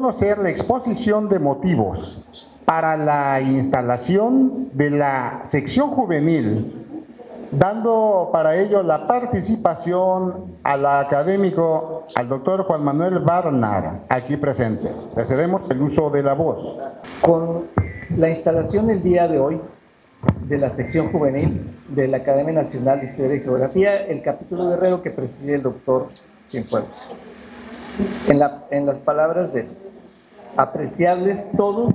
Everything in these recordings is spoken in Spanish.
conocer la exposición de motivos para la instalación de la sección juvenil, dando para ello la participación al académico, al doctor Juan Manuel Barnard, aquí presente. Le cedemos el uso de la voz. Con la instalación el día de hoy de la sección juvenil de la Academia Nacional de Historia y Geografía, el capítulo guerrero que preside el doctor Cienfuegos. En las palabras de apreciables todos,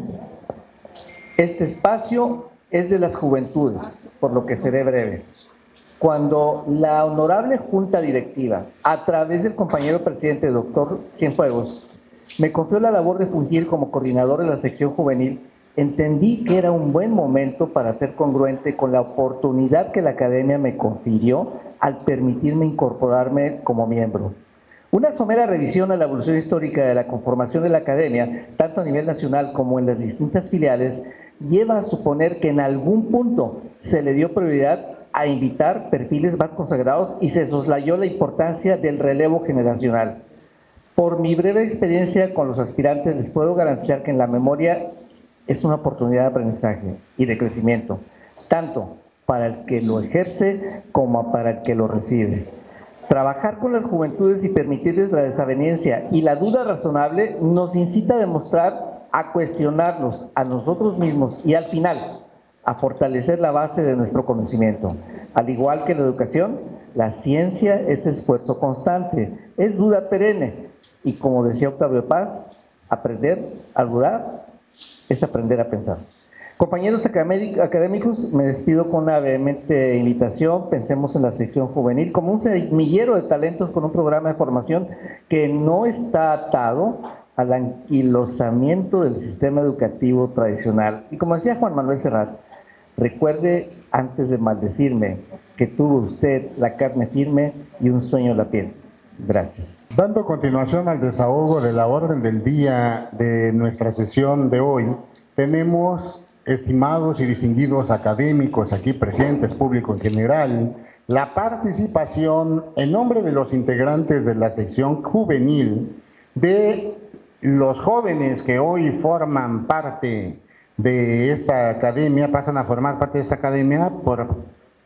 este espacio es de las juventudes, por lo que seré breve. Cuando la honorable Junta Directiva, a través del compañero presidente, doctor Cienfuegos, me confió la labor de fungir como coordinador de la sección juvenil, entendí que era un buen momento para ser congruente con la oportunidad que la Academia me confirió al permitirme incorporarme como miembro. Una somera revisión a la evolución histórica de la conformación de la Academia, tanto a nivel nacional como en las distintas filiales, lleva a suponer que en algún punto se le dio prioridad a invitar perfiles más consagrados y se soslayó la importancia del relevo generacional. Por mi breve experiencia con los aspirantes, les puedo garantizar que en la memoria es una oportunidad de aprendizaje y de crecimiento, tanto para el que lo ejerce como para el que lo recibe. Trabajar con las juventudes y permitirles la desaveniencia y la duda razonable nos incita a demostrar, a cuestionarnos a nosotros mismos y al final a fortalecer la base de nuestro conocimiento. Al igual que la educación, la ciencia es esfuerzo constante, es duda perenne y, como decía Octavio Paz, aprender a dudar es aprender a pensar. Compañeros académicos, me despido con una vehemente invitación. Pensemos en la sección juvenil como un semillero de talentos con un programa de formación que no está atado al anquilosamiento del sistema educativo tradicional. Y como decía Juan Manuel Serrat, recuerde antes de maldecirme que tuvo usted la carne firme y un sueño en la piel. Gracias. Dando continuación al desahogo de la orden del día de nuestra sesión de hoy, tenemos, estimados y distinguidos académicos aquí presentes, público en general, la participación en nombre de los integrantes de la sección juvenil de los jóvenes que hoy forman parte de esta academia, pasan a formar parte de esta academia por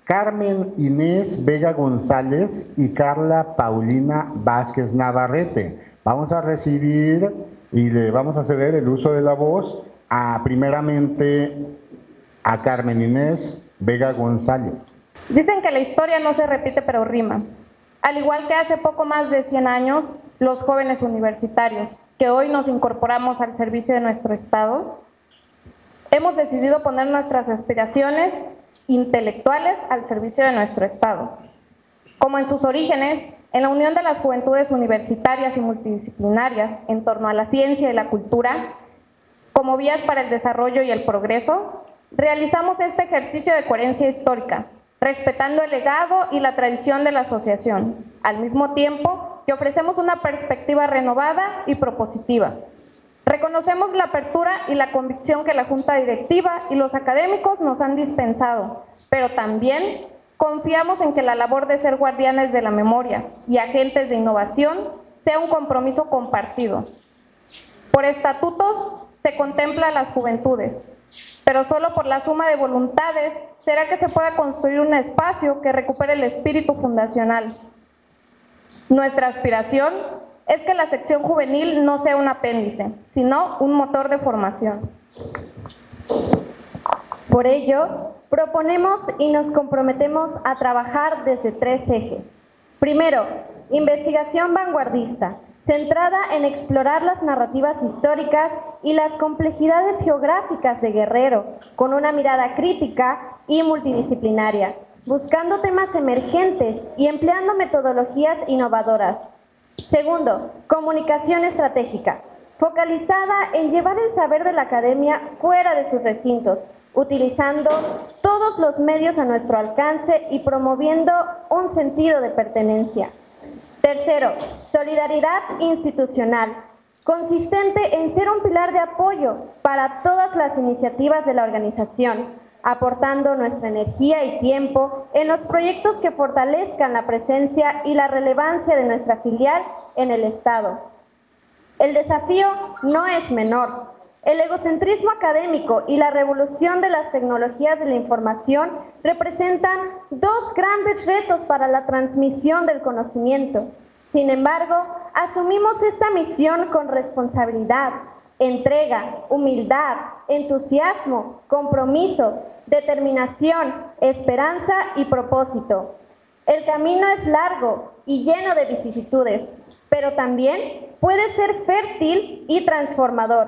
Carmen Inés Vega González y Carla Paulina Vázquez Navarrete. Vamos a recibir y le vamos a ceder el uso de la voz primeramente a Carmen Inés Vega González. Dicen que la historia no se repite pero rima. Al igual que hace poco más de 100 años, los jóvenes universitarios, que hoy nos incorporamos al servicio de nuestro Estado, hemos decidido poner nuestras aspiraciones intelectuales al servicio de nuestro Estado. Como en sus orígenes, en la unión de las juventudes universitarias y multidisciplinarias en torno a la ciencia y la cultura, como vías para el desarrollo y el progreso, realizamos este ejercicio de coherencia histórica, respetando el legado y la tradición de la asociación, al mismo tiempo que ofrecemos una perspectiva renovada y propositiva. Reconocemos la apertura y la convicción que la Junta Directiva y los académicos nos han dispensado, pero también confiamos en que la labor de ser guardianes de la memoria y agentes de innovación sea un compromiso compartido. Por estatutos se contempla a las juventudes, pero solo por la suma de voluntades será que se pueda construir un espacio que recupere el espíritu fundacional. Nuestra aspiración es que la sección juvenil no sea un apéndice, sino un motor de formación. Por ello, proponemos y nos comprometemos a trabajar desde 3 ejes. Primero, investigación vanguardista, centrada en explorar las narrativas históricas y las complejidades geográficas de Guerrero, con una mirada crítica y multidisciplinaria, buscando temas emergentes y empleando metodologías innovadoras. Segundo, comunicación estratégica, focalizada en llevar el saber de la academia fuera de sus recintos, utilizando todos los medios a nuestro alcance y promoviendo un sentido de pertenencia. Tercero, solidaridad institucional, consistente en ser un pilar de apoyo para todas las iniciativas de la organización, aportando nuestra energía y tiempo en los proyectos que fortalezcan la presencia y la relevancia de nuestra filial en el Estado. El desafío no es menor. El egocentrismo académico y la revolución de las tecnologías de la información representan dos grandes retos para la transmisión del conocimiento. Sin embargo, asumimos esta misión con responsabilidad, entrega, humildad, entusiasmo, compromiso, determinación, esperanza y propósito. El camino es largo y lleno de vicisitudes, pero también puede ser fértil y transformador.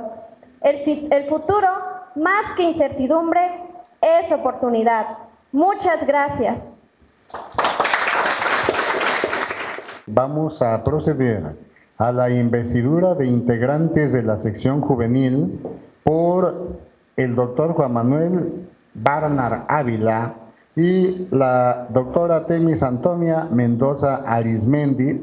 El futuro, más que incertidumbre, es oportunidad. Muchas gracias. Vamos a proceder a la investidura de integrantes de la sección juvenil por el doctor Juan Manuel Barnard Ávila y la doctora Temis Antonia Mendoza Arismendi.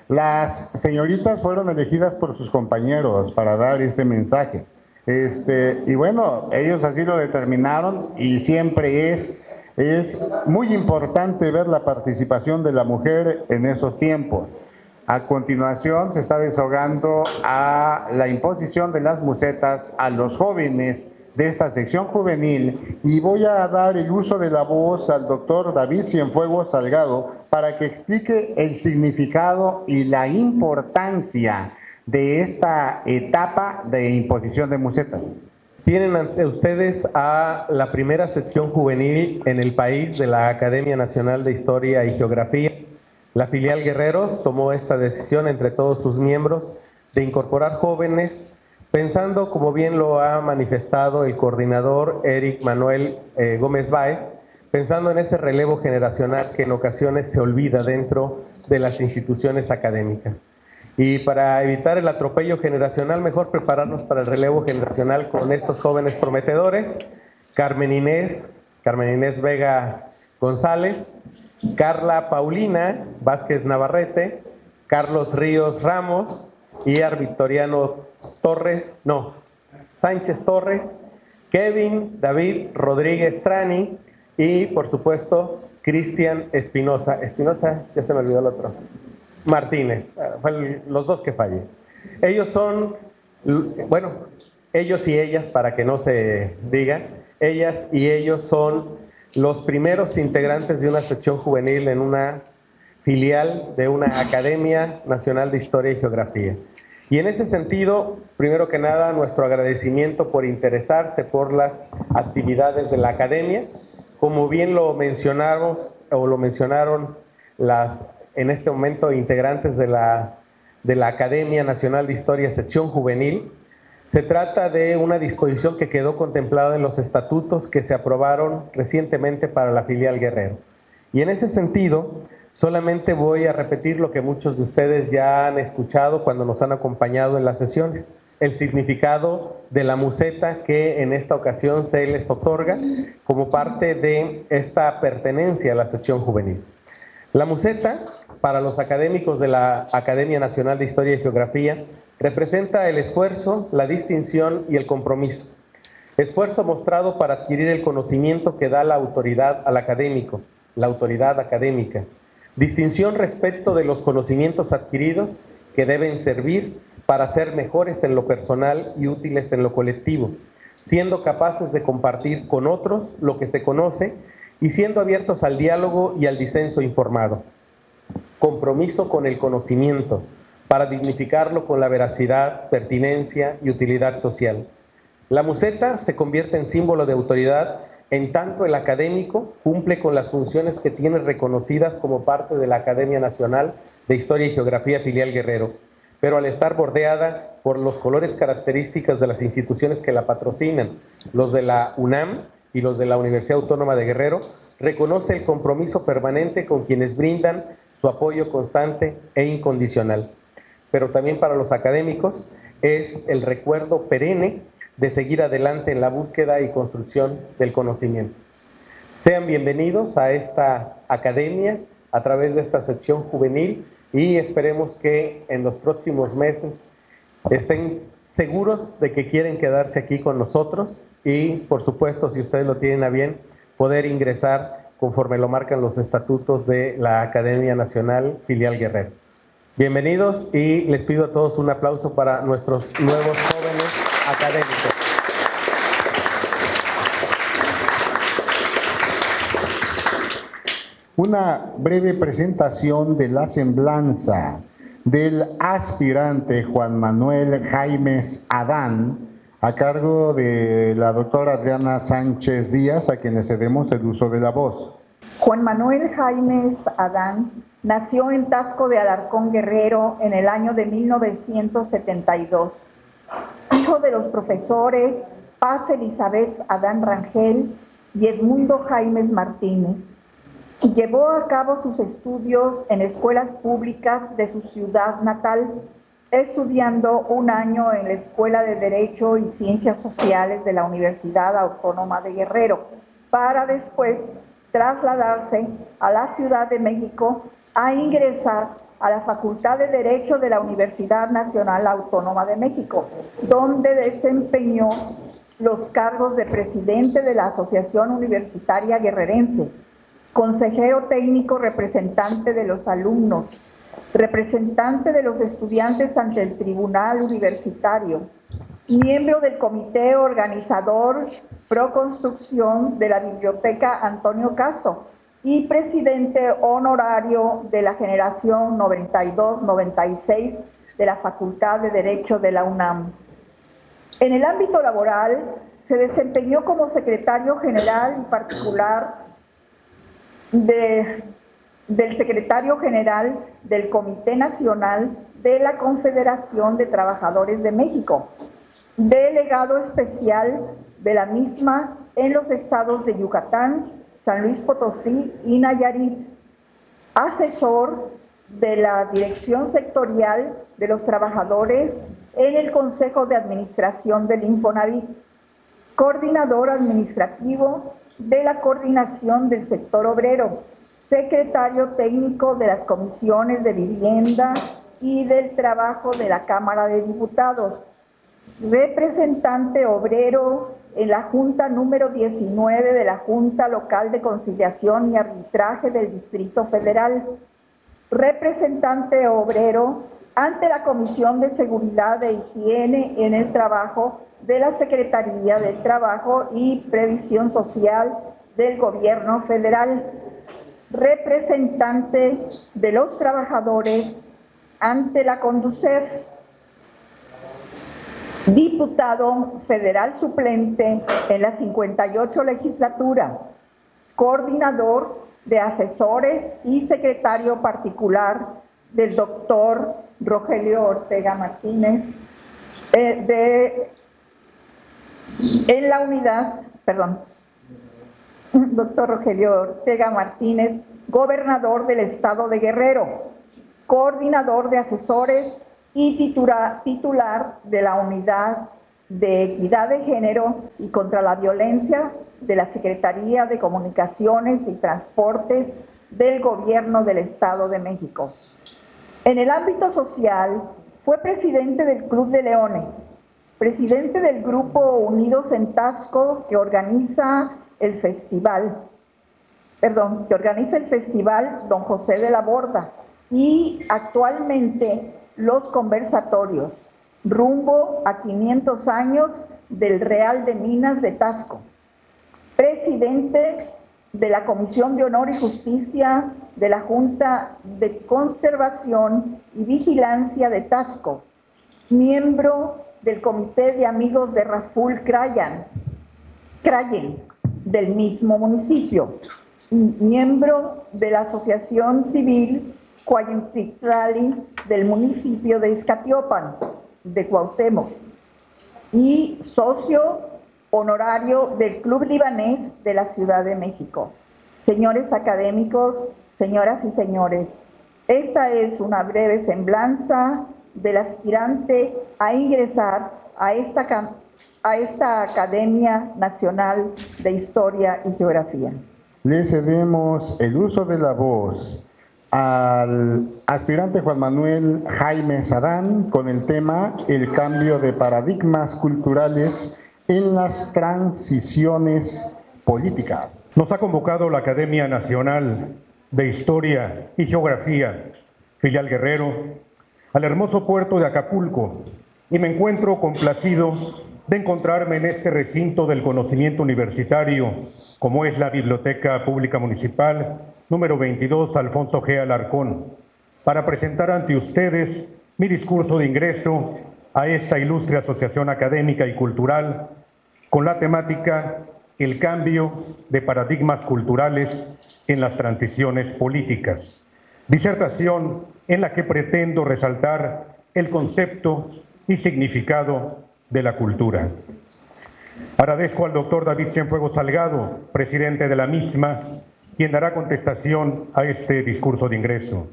Las señoritas fueron elegidas por sus compañeros para dar este mensaje. Y bueno, ellos así lo determinaron y siempre es muy importante ver la participación de la mujer en esos tiempos. A continuación se está desahogando a la imposición de las musetas a los jóvenes de esta sección juvenil y voy a dar el uso de la voz al doctor David Cienfuegos Salgado para que explique el significado y la importancia de esta etapa de imposición de musetas. Tienen ante ustedes a la primera sección juvenil en el país de la Academia Nacional de Historia y Geografía. La filial Guerrero tomó esta decisión entre todos sus miembros de incorporar jóvenes pensando, como bien lo ha manifestado el coordinador Eric Manuel Gómez Báez, pensando en ese relevo generacional que en ocasiones se olvida dentro de las instituciones académicas. Y para evitar el atropello generacional, mejor prepararnos para el relevo generacional con estos jóvenes prometedores: Carmen Inés Vega González, Carla Paulina Vázquez Navarrete, Carlos Ríos Ramos y Victoriano Sánchez Torres, Kevin David Rodríguez Trani y, por supuesto, Cristian Espinosa, ya se me olvidó el otro, Martínez, los dos que fallé. Ellos son, bueno, ellos y ellas, para que no se diga, ellas y ellos son los primeros integrantes de una sección juvenil en una filial de una Academia Nacional de Historia y Geografía. Y en ese sentido, primero que nada, nuestro agradecimiento por interesarse por las actividades de la Academia. Como bien lo mencionamos, o lo mencionaron las, en este momento, integrantes de la Academia Nacional de Historia, sección juvenil, se trata de una disposición que quedó contemplada en los estatutos que se aprobaron recientemente para la filial Guerrero. Y en ese sentido, solamente voy a repetir lo que muchos de ustedes ya han escuchado cuando nos han acompañado en las sesiones: el significado de la museta que en esta ocasión se les otorga como parte de esta pertenencia a la sección juvenil. La museta, para los académicos de la Academia Nacional de Historia y Geografía, representa el esfuerzo, la distinción y el compromiso. Esfuerzo mostrado para adquirir el conocimiento que da la autoridad al académico, la autoridad académica. Distinción respecto de los conocimientos adquiridos que deben servir para ser mejores en lo personal y útiles en lo colectivo, siendo capaces de compartir con otros lo que se conoce y siendo abiertos al diálogo y al disenso informado. Compromiso con el conocimiento, para dignificarlo con la veracidad, pertinencia y utilidad social. La museta se convierte en símbolo de autoridad en tanto el académico cumple con las funciones que tiene reconocidas como parte de la Academia Nacional de Historia y Geografía filial Guerrero, pero al estar bordeada por los colores características de las instituciones que la patrocinan, los de la UNAM y los de la Universidad Autónoma de Guerrero, reconoce el compromiso permanente con quienes brindan su apoyo constante e incondicional. Pero también para los académicos es el recuerdo perenne de seguir adelante en la búsqueda y construcción del conocimiento. Sean bienvenidos a esta academia a través de esta sección juvenil y esperemos que en los próximos meses estén seguros de que quieren quedarse aquí con nosotros y, por supuesto, si ustedes lo tienen a bien, poder ingresar conforme lo marcan los estatutos de la Academia Nacional Filial Guerrero. Bienvenidos y les pido a todos un aplauso para nuestros nuevos jóvenes académicos. Una breve presentación de la semblanza del aspirante Juan Manuel Jaimes Adán, a cargo de la doctora Adriana Sánchez Díaz, a quien le cedemos el uso de la voz. Juan Manuel Jaimes Adán nació en Taxco de Alarcón, Guerrero, en el año de 1972. Hijo de los profesores Paz Elizabeth Adán Rangel y Edmundo Jaimes Martínez. Llevó a cabo sus estudios en escuelas públicas de su ciudad natal, estudiando un año en la Escuela de Derecho y Ciencias Sociales de la Universidad Autónoma de Guerrero, para después trasladarse a la Ciudad de México a ingresar a la Facultad de Derecho de la Universidad Nacional Autónoma de México, donde desempeñó los cargos de presidente de la Asociación Universitaria Guerrerense, consejero técnico representante de los alumnos, representante de los estudiantes ante el Tribunal Universitario, miembro del comité organizador Pro Construcción de la Biblioteca Antonio Caso y presidente honorario de la generación 92-96 de la Facultad de Derecho de la UNAM. En el ámbito laboral se desempeñó como secretario general y particular del secretario general del Comité Nacional de la Confederación de Trabajadores de México, delegado especial de la misma en los estados de Yucatán, San Luis Potosí y Nayarit, asesor de la Dirección Sectorial de los Trabajadores en el Consejo de Administración del Infonavit, coordinador administrativo de la Coordinación del Sector Obrero, secretario técnico de las comisiones de vivienda y del trabajo de la Cámara de Diputados, representante obrero en la Junta número 19 de la Junta Local de Conciliación y Arbitraje del Distrito Federal, representante obrero ante la Comisión de Seguridad e Higiene en el Trabajo de la Secretaría del Trabajo y Previsión Social del Gobierno Federal, representante de los trabajadores ante la CONDUCEF, diputado federal suplente en la 58 legislatura, coordinador de asesores y secretario particular del doctor Rogelio Ortega Martínez, doctor Rogelio Ortega Martínez, gobernador del estado de Guerrero, coordinador de asesores y titular de la Unidad de Equidad de Género y contra la Violencia de la Secretaría de Comunicaciones y Transportes del Gobierno del Estado de México. En el ámbito social, fue presidente del Club de Leones, presidente del Grupo Unidos en Taxco, que organiza el festival Don José de la Borda, y actualmente los conversatorios rumbo a 500 años del Real de Minas de Taxco, presidente de la Comisión de Honor y Justicia de la Junta de Conservación y Vigilancia de Taxco, miembro del Comité de Amigos de Raful Crayen del mismo municipio, miembro de la Asociación Civil Cuayuntitlali del municipio de Izcatiopan, de Cuauhtémoc, y socio honorario del Club Libanés de la Ciudad de México. Señores académicos, señoras y señores, esta es una breve semblanza del aspirante a ingresar a esta Academia Nacional de Historia y Geografía. le cedemos el uso de la voz al aspirante Juan Manuel Jaimes Adán con el tema El cambio de paradigmas culturales en las transiciones políticas. Nos ha convocado la Academia Nacional de Historia y Geografía, filial Guerrero, al hermoso puerto de Acapulco, y me encuentro complacido de encontrarme en este recinto del conocimiento universitario, como es la Biblioteca Pública Municipal número 22 Alfonso G. Alarcón, para presentar ante ustedes mi discurso de ingreso a esta ilustre asociación académica y cultural con la temática El cambio de paradigmas culturales en las transiciones políticas, disertación en la que pretendo resaltar el concepto y significado de la cultura. Agradezco al doctor David Cienfuegos Salgado, presidente de la misma, quien dará contestación a este discurso de ingreso.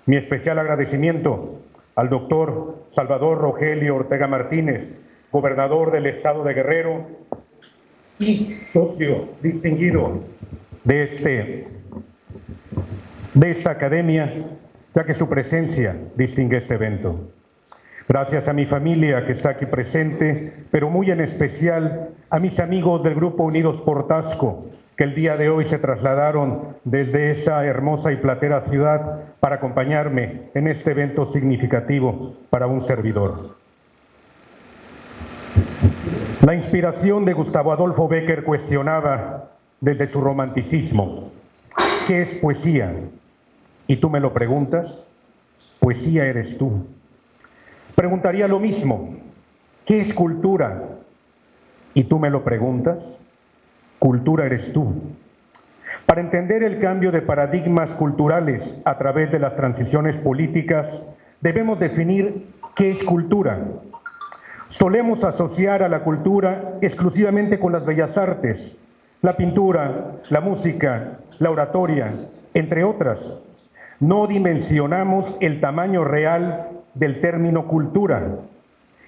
Mi especial agradecimiento al doctor Salvador Rogelio Ortega Martínez, gobernador del estado de Guerrero y socio distinguido de esta academia, ya que su presencia distingue este evento. Gracias a mi familia que está aquí presente, pero muy en especial a mis amigos del Grupo Unidos por Taxco, que el día de hoy se trasladaron desde esa hermosa y platera ciudad para acompañarme en este evento significativo para un servidor. La inspiración de Gustavo Adolfo Bécquer cuestionaba desde su romanticismo: ¿qué es poesía? Y tú me lo preguntas, poesía eres tú. Preguntaría lo mismo: ¿qué es cultura? Y tú me lo preguntas, cultura eres tú. Para entender el cambio de paradigmas culturales a través de las transiciones políticas, debemos definir qué es cultura. Solemos asociar a la cultura exclusivamente con las bellas artes, la pintura, la música, la oratoria, entre otras. No dimensionamos el tamaño real del término cultura.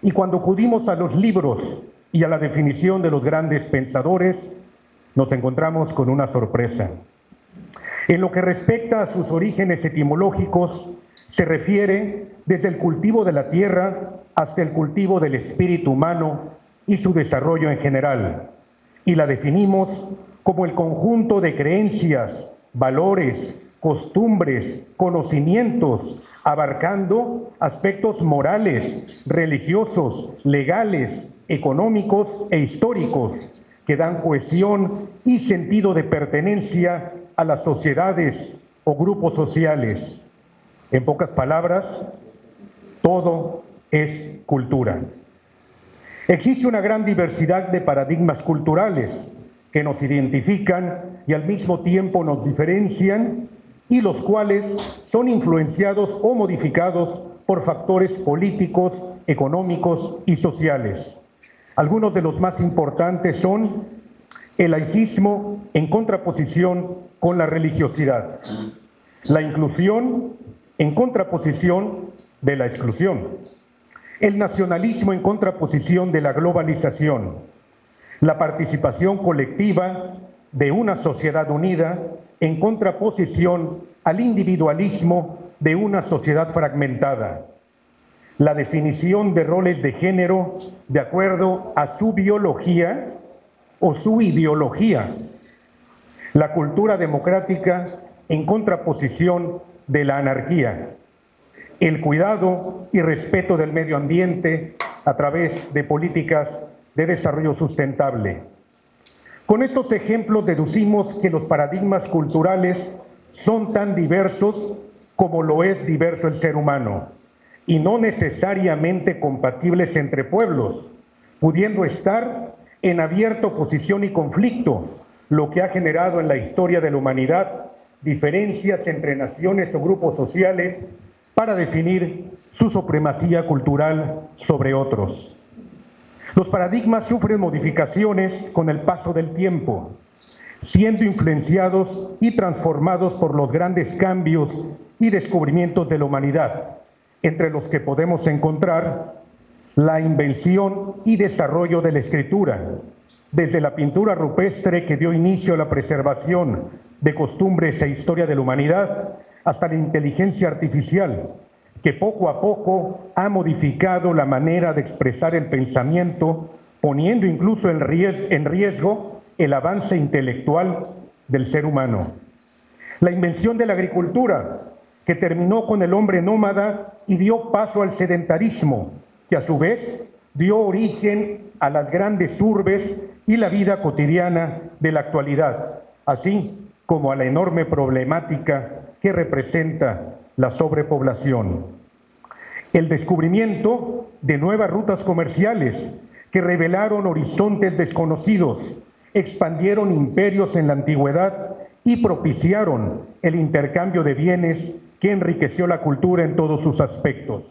Y cuando acudimos a los libros y a la definición de los grandes pensadores, nos encontramos con una sorpresa. En lo que respecta a sus orígenes etimológicos, se refiere desde el cultivo de la tierra hasta el cultivo del espíritu humano y su desarrollo en general, y la definimos como el conjunto de creencias, valores, costumbres, conocimientos, abarcando aspectos morales, religiosos, legales, económicos e históricos, que dan cohesión y sentido de pertenencia a las sociedades o grupos sociales. En pocas palabras, todo es cultura. Existe una gran diversidad de paradigmas culturales que nos identifican y al mismo tiempo nos diferencian, y los cuales son influenciados o modificados por factores políticos, económicos y sociales. Algunos de los más importantes son el laicismo en contraposición con la religiosidad, la inclusión en contraposición de la exclusión, el nacionalismo en contraposición de la globalización, la participación colectiva de una sociedad unida en contraposición al individualismo de una sociedad fragmentada, la definición de roles de género de acuerdo a su biología o su ideología, la cultura democrática en contraposición de la anarquía, el cuidado y respeto del medio ambiente a través de políticas de desarrollo sustentable. Con estos ejemplos deducimos que los paradigmas culturales son tan diversos como lo es diverso el ser humano, y no necesariamente compatibles entre pueblos, pudiendo estar en abierta oposición y conflicto, lo que ha generado en la historia de la humanidad diferencias entre naciones o grupos sociales para definir su supremacía cultural sobre otros. Los paradigmas sufren modificaciones con el paso del tiempo, siendo influenciados y transformados por los grandes cambios y descubrimientos de la humanidad, entre los que podemos encontrar la invención y desarrollo de la escritura, desde la pintura rupestre que dio inicio a la preservación de costumbres e historia de la humanidad, hasta la inteligencia artificial, que poco a poco ha modificado la manera de expresar el pensamiento, poniendo incluso en riesgo el avance intelectual del ser humano. La invención de la agricultura, que terminó con el hombre nómada y dio paso al sedentarismo, que a su vez dio origen a las grandes urbes y la vida cotidiana de la actualidad, así como a la enorme problemática que representa la sobrepoblación. El descubrimiento de nuevas rutas comerciales que revelaron horizontes desconocidos, expandieron imperios en la antigüedad y propiciaron el intercambio de bienes que enriqueció la cultura en todos sus aspectos.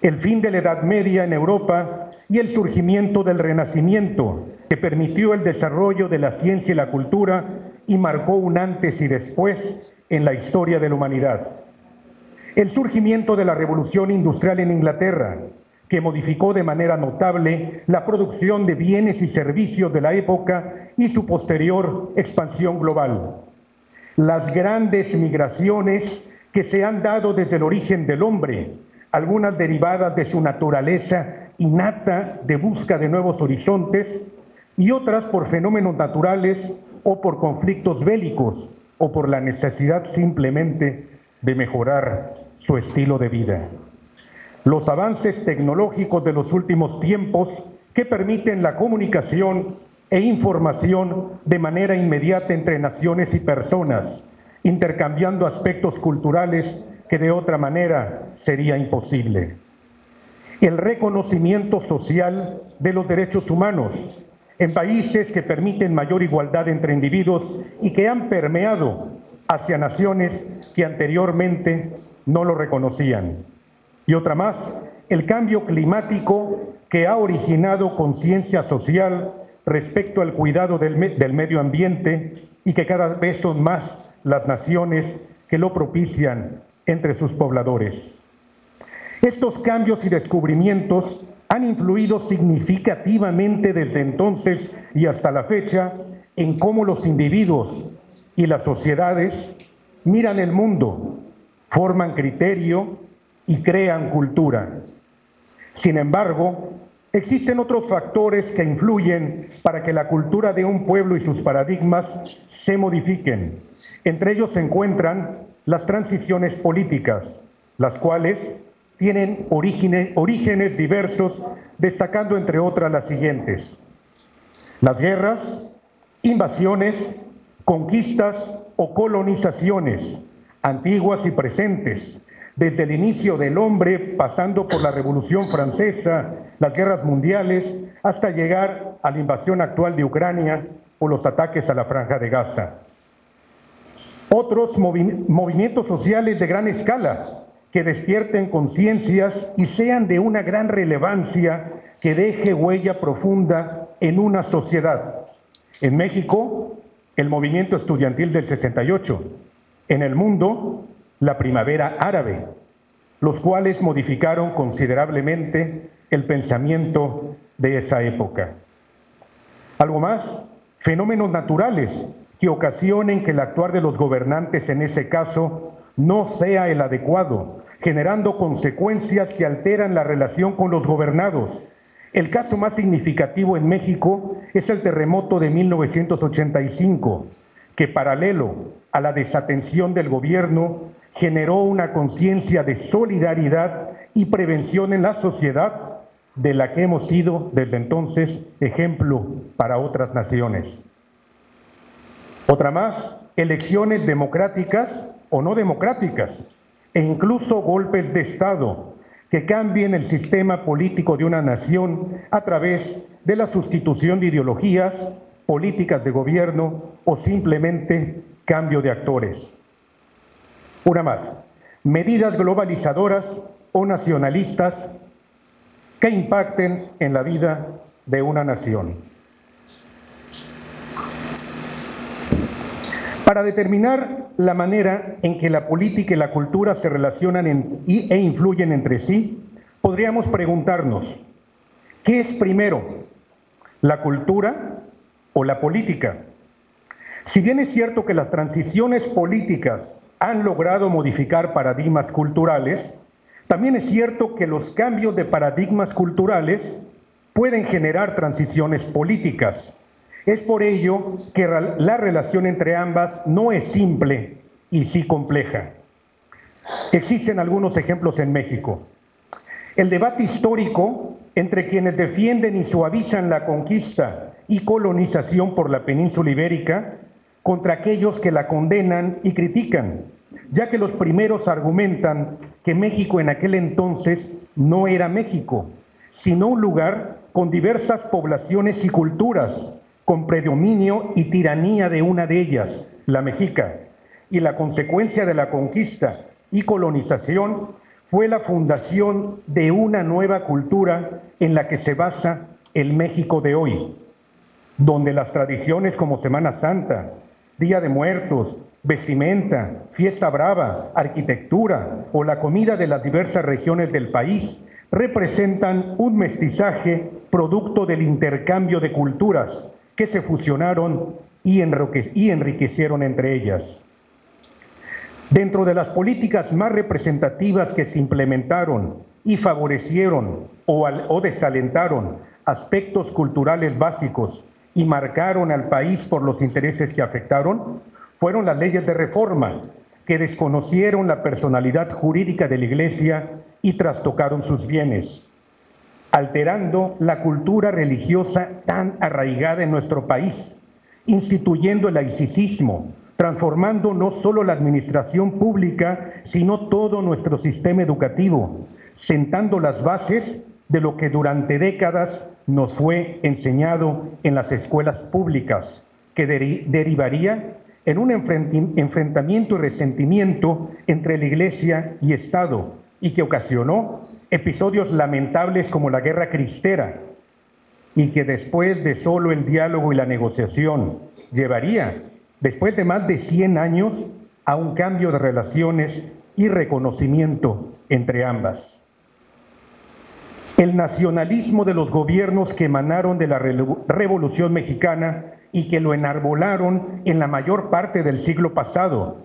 El fin de la Edad Media en Europa y el surgimiento del Renacimiento, que permitió el desarrollo de la ciencia y la cultura y marcó un antes y después en la historia de la humanidad. El surgimiento de la Revolución Industrial en Inglaterra, que modificó de manera notable la producción de bienes y servicios de la época y su posterior expansión global. Las grandes migraciones que se han dado desde el origen del hombre, algunas derivadas de su naturaleza innata de busca de nuevos horizontes y otras por fenómenos naturales o por conflictos bélicos o por la necesidad simplemente de mejorar su estilo de vida. Los avances tecnológicos de los últimos tiempos que permiten la comunicación e información de manera inmediata entre naciones y personas, intercambiando aspectos culturales que de otra manera sería imposible. El reconocimiento social de los derechos humanos en países que permiten mayor igualdad entre individuos y que han permeado hacia naciones que anteriormente no lo reconocían. Y otra más, el cambio climático que ha originado conciencia social respecto al cuidado del medio ambiente y que cada vez son más las naciones que lo propician entre sus pobladores. Estos cambios y descubrimientos han influido significativamente desde entonces y hasta la fecha en cómo los individuos y las sociedades miran el mundo, forman criterio y crean cultura. Sin embargo, existen otros factores que influyen para que la cultura de un pueblo y sus paradigmas se modifiquen. Entre ellos se encuentran las transiciones políticas, las cuales tienen orígenes diversos, destacando entre otras las siguientes: las guerras, invasiones, conquistas o colonizaciones, antiguas y presentes, desde el inicio del hombre, pasando por la Revolución Francesa, las guerras mundiales, hasta llegar a la invasión actual de Ucrania o los ataques a la Franja de Gaza. Otros movimientos sociales de gran escala que despierten conciencias y sean de una gran relevancia, que deje huella profunda en una sociedad. En México, el movimiento estudiantil del 68. En el mundo, la primavera árabe, los cuales modificaron considerablemente el pensamiento de esa época. Algo más, fenómenos naturales que ocasionen que el actuar de los gobernantes en ese caso no sea el adecuado, generando consecuencias que alteran la relación con los gobernados. El caso más significativo en México es el terremoto de 1985, que paralelo a la desatención del gobierno generó una conciencia de solidaridad y prevención en la sociedad, de la que hemos sido desde entonces ejemplo para otras naciones. Otra más, elecciones democráticas o no democráticas, e incluso golpes de Estado que cambien el sistema político de una nación a través de la sustitución de ideologías, políticas de gobierno o simplemente cambio de actores. Una más, medidas globalizadoras o nacionalistas que impacten en la vida de una nación. Para determinar la manera en que la política y la cultura se relacionan e influyen entre sí, podríamos preguntarnos, ¿qué es primero? la cultura o la política. Si bien es cierto que las transiciones políticas han logrado modificar paradigmas culturales, también es cierto que los cambios de paradigmas culturales pueden generar transiciones políticas. Es por ello que la relación entre ambas no es simple y sí compleja. Existen algunos ejemplos en México. El debate histórico entre quienes defienden y suavizan la conquista y colonización por la península ibérica contra aquellos que la condenan y critican, ya que los primeros argumentan que México en aquel entonces no era México, sino un lugar con diversas poblaciones y culturas, con predominio y tiranía de una de ellas, la mexica, y la consecuencia de la conquista y colonización fue la fundación de una nueva cultura en la que se basa el México de hoy, donde las tradiciones como Semana Santa, Día de Muertos, vestimenta, fiesta brava, arquitectura o la comida de las diversas regiones del país representan un mestizaje producto del intercambio de culturas que se fusionaron y enriquecieron entre ellas. Dentro de las políticas más representativas que se implementaron y favorecieron o desalentaron aspectos culturales básicos y marcaron al país por los intereses que afectaron, fueron las leyes de reforma, que desconocieron la personalidad jurídica de la Iglesia y trastocaron sus bienes, alterando la cultura religiosa tan arraigada en nuestro país, instituyendo el laicismo, transformando no solo la administración pública, sino todo nuestro sistema educativo, sentando las bases de lo que durante décadas nos fue enseñado en las escuelas públicas, que derivaría en un enfrentamiento y resentimiento entre la Iglesia y Estado, y que ocasionó episodios lamentables como la Guerra Cristera, y que después de solo el diálogo y la negociación llevaría, después de más de 100 años, a un cambio de relaciones y reconocimiento entre ambas. El nacionalismo de los gobiernos que emanaron de la Revolución Mexicana y que lo enarbolaron en la mayor parte del siglo pasado.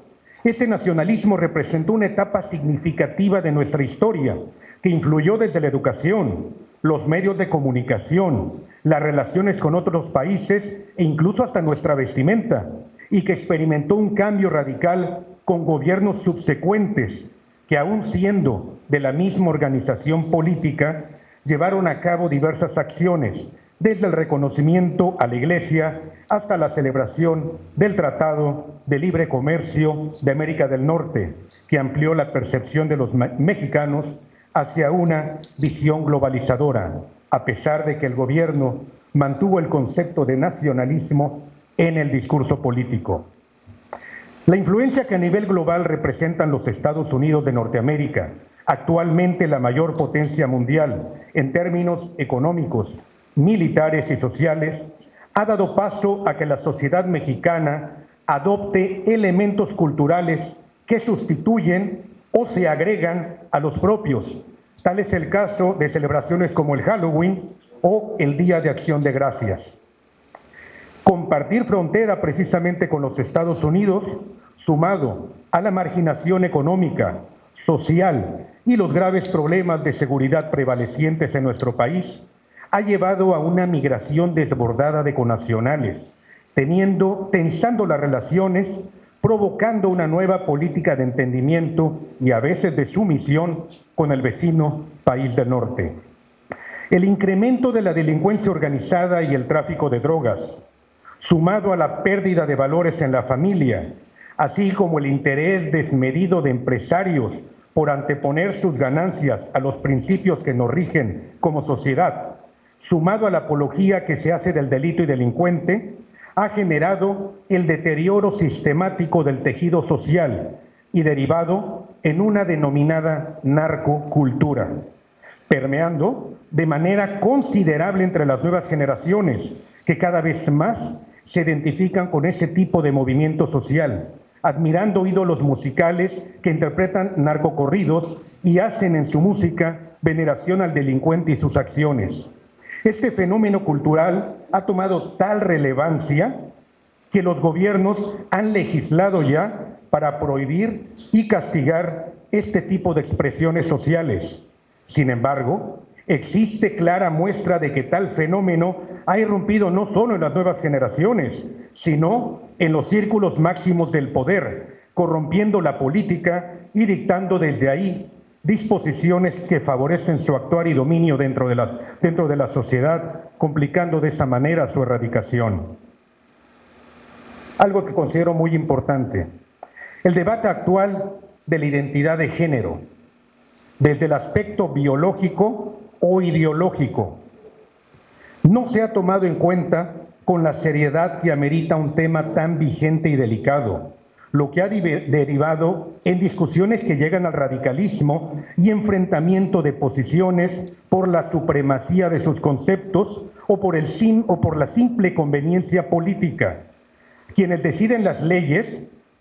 Este nacionalismo representó una etapa significativa de nuestra historia, que influyó desde la educación, los medios de comunicación, las relaciones con otros países e incluso hasta nuestra vestimenta, y que experimentó un cambio radical con gobiernos subsecuentes que, aun siendo de la misma organización política, llevaron a cabo diversas acciones, desde el reconocimiento a la Iglesia hasta la celebración del Tratado de Libre Comercio de América del Norte, que amplió la percepción de los mexicanos hacia una visión globalizadora, a pesar de que el gobierno mantuvo el concepto de nacionalismo en el discurso político. La influencia que a nivel global representan los Estados Unidos de Norteamérica, actualmente la mayor potencia mundial en términos económicos, militares y sociales, ha dado paso a que la sociedad mexicana adopte elementos culturales que sustituyen o se agregan a los propios. Tal es el caso de celebraciones como el Halloween o el Día de Acción de Gracias. Compartir frontera precisamente con los Estados Unidos, sumado a la marginación económica, social y los graves problemas de seguridad prevalecientes en nuestro país, ha llevado a una migración desbordada de connacionales, tensando las relaciones, provocando una nueva política de entendimiento y a veces de sumisión con el vecino país del norte. El incremento de la delincuencia organizada y el tráfico de drogas, sumado a la pérdida de valores en la familia, así como el interés desmedido de empresarios por anteponer sus ganancias a los principios que nos rigen como sociedad, sumado a la apología que se hace del delito y delincuente, ha generado el deterioro sistemático del tejido social y derivado en una denominada narcocultura, permeando de manera considerable entre las nuevas generaciones que cada vez más se identifican con ese tipo de movimiento social, admirando ídolos musicales que interpretan narcocorridos y hacen en su música veneración al delincuente y sus acciones. Este fenómeno cultural ha tomado tal relevancia que los gobiernos han legislado ya para prohibir y castigar este tipo de expresiones sociales. Sin embargo, existe clara muestra de que tal fenómeno ha irrumpido no solo en las nuevas generaciones, sino en los círculos máximos del poder, corrompiendo la política y dictando desde ahí disposiciones que favorecen su actuar y dominio dentro de la sociedad, complicando de esa manera su erradicación. Algo que considero muy importante, el debate actual de la identidad de género, desde el aspecto biológico o ideológico, no se ha tomado en cuenta con la seriedad que amerita un tema tan vigente y delicado, lo que ha derivado en discusiones que llegan al radicalismo y enfrentamiento de posiciones por la supremacía de sus conceptos o por la simple conveniencia política. Quienes deciden las leyes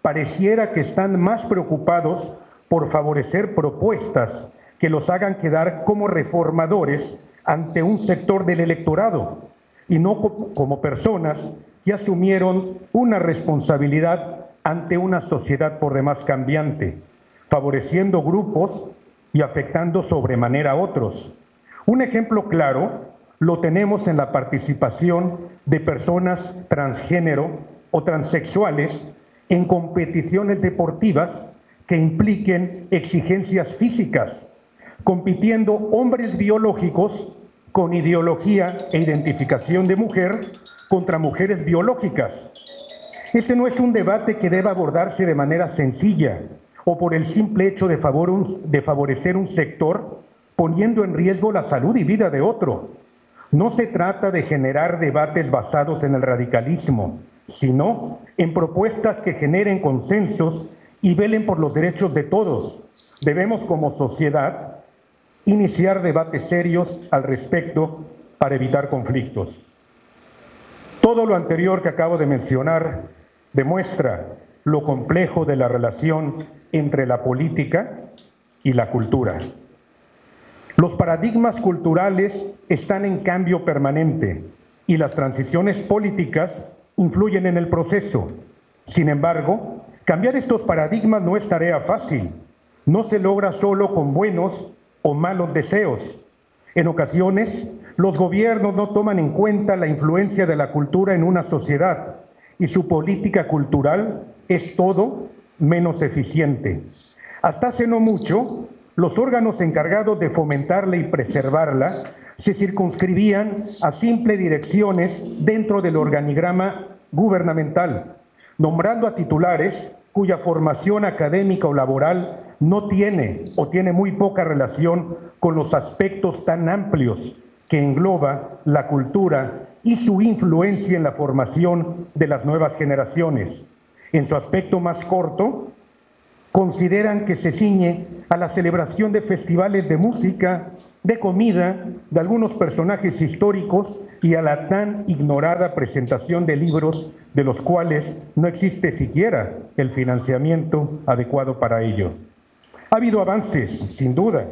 pareciera que están más preocupados por favorecer propuestas que los hagan quedar como reformadores ante un sector del electorado y no como personas que asumieron una responsabilidad ante una sociedad por demás cambiante, favoreciendo grupos y afectando sobremanera a otros. Un ejemplo claro lo tenemos en la participación de personas transgénero o transexuales en competiciones deportivas que impliquen exigencias físicas, compitiendo hombres biológicos con ideología e identificación de mujer contra mujeres biológicas. Este no es un debate que deba abordarse de manera sencilla o por el simple hecho de favorecer un sector poniendo en riesgo la salud y vida de otro. No se trata de generar debates basados en el radicalismo, sino en propuestas que generen consensos y velen por los derechos de todos. Debemos como sociedad iniciar debates serios al respecto para evitar conflictos. Todo lo anterior que acabo de mencionar demuestra lo complejo de la relación entre la política y la cultura. Los paradigmas culturales están en cambio permanente y las transiciones políticas influyen en el proceso. Sin embargo, cambiar estos paradigmas no es tarea fácil. No se logra solo con buenos o malos deseos. En ocasiones, los gobiernos no toman en cuenta la influencia de la cultura en una sociedad y su política cultural es todo menos eficiente. Hasta hace no mucho, los órganos encargados de fomentarla y preservarla se circunscribían a simples direcciones dentro del organigrama gubernamental, nombrando a titulares cuya formación académica o laboral no tiene o tiene muy poca relación con los aspectos tan amplios que engloba la cultura y su influencia en la formación de las nuevas generaciones. En su aspecto más corto, consideran que se ciñe a la celebración de festivales de música, de comida, de algunos personajes históricos y a la tan ignorada presentación de libros de los cuales no existe siquiera el financiamiento adecuado para ello. Ha habido avances, sin duda,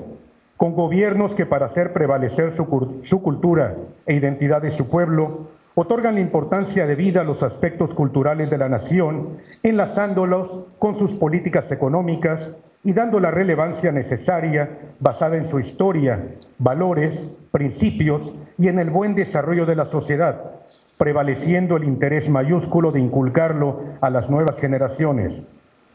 con gobiernos que para hacer prevalecer su cultura e identidad de su pueblo, otorgan la importancia debida a los aspectos culturales de la nación, enlazándolos con sus políticas económicas y dando la relevancia necesaria basada en su historia, valores, principios y en el buen desarrollo de la sociedad, prevaleciendo el interés mayúsculo de inculcarlo a las nuevas generaciones.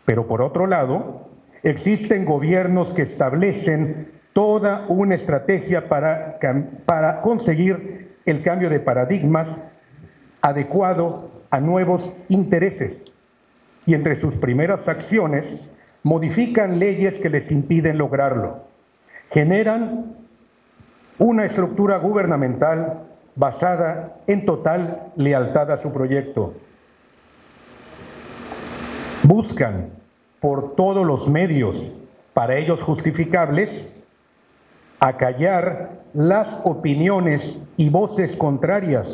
Pero por otro lado, existen gobiernos que establecen toda una estrategia para conseguir el cambio de paradigmas adecuado a nuevos intereses. Y entre sus primeras acciones, modifican leyes que les impiden lograrlo. Generan una estructura gubernamental basada en total lealtad a su proyecto. Buscan por todos los medios, para ellos justificables, acallar las opiniones y voces contrarias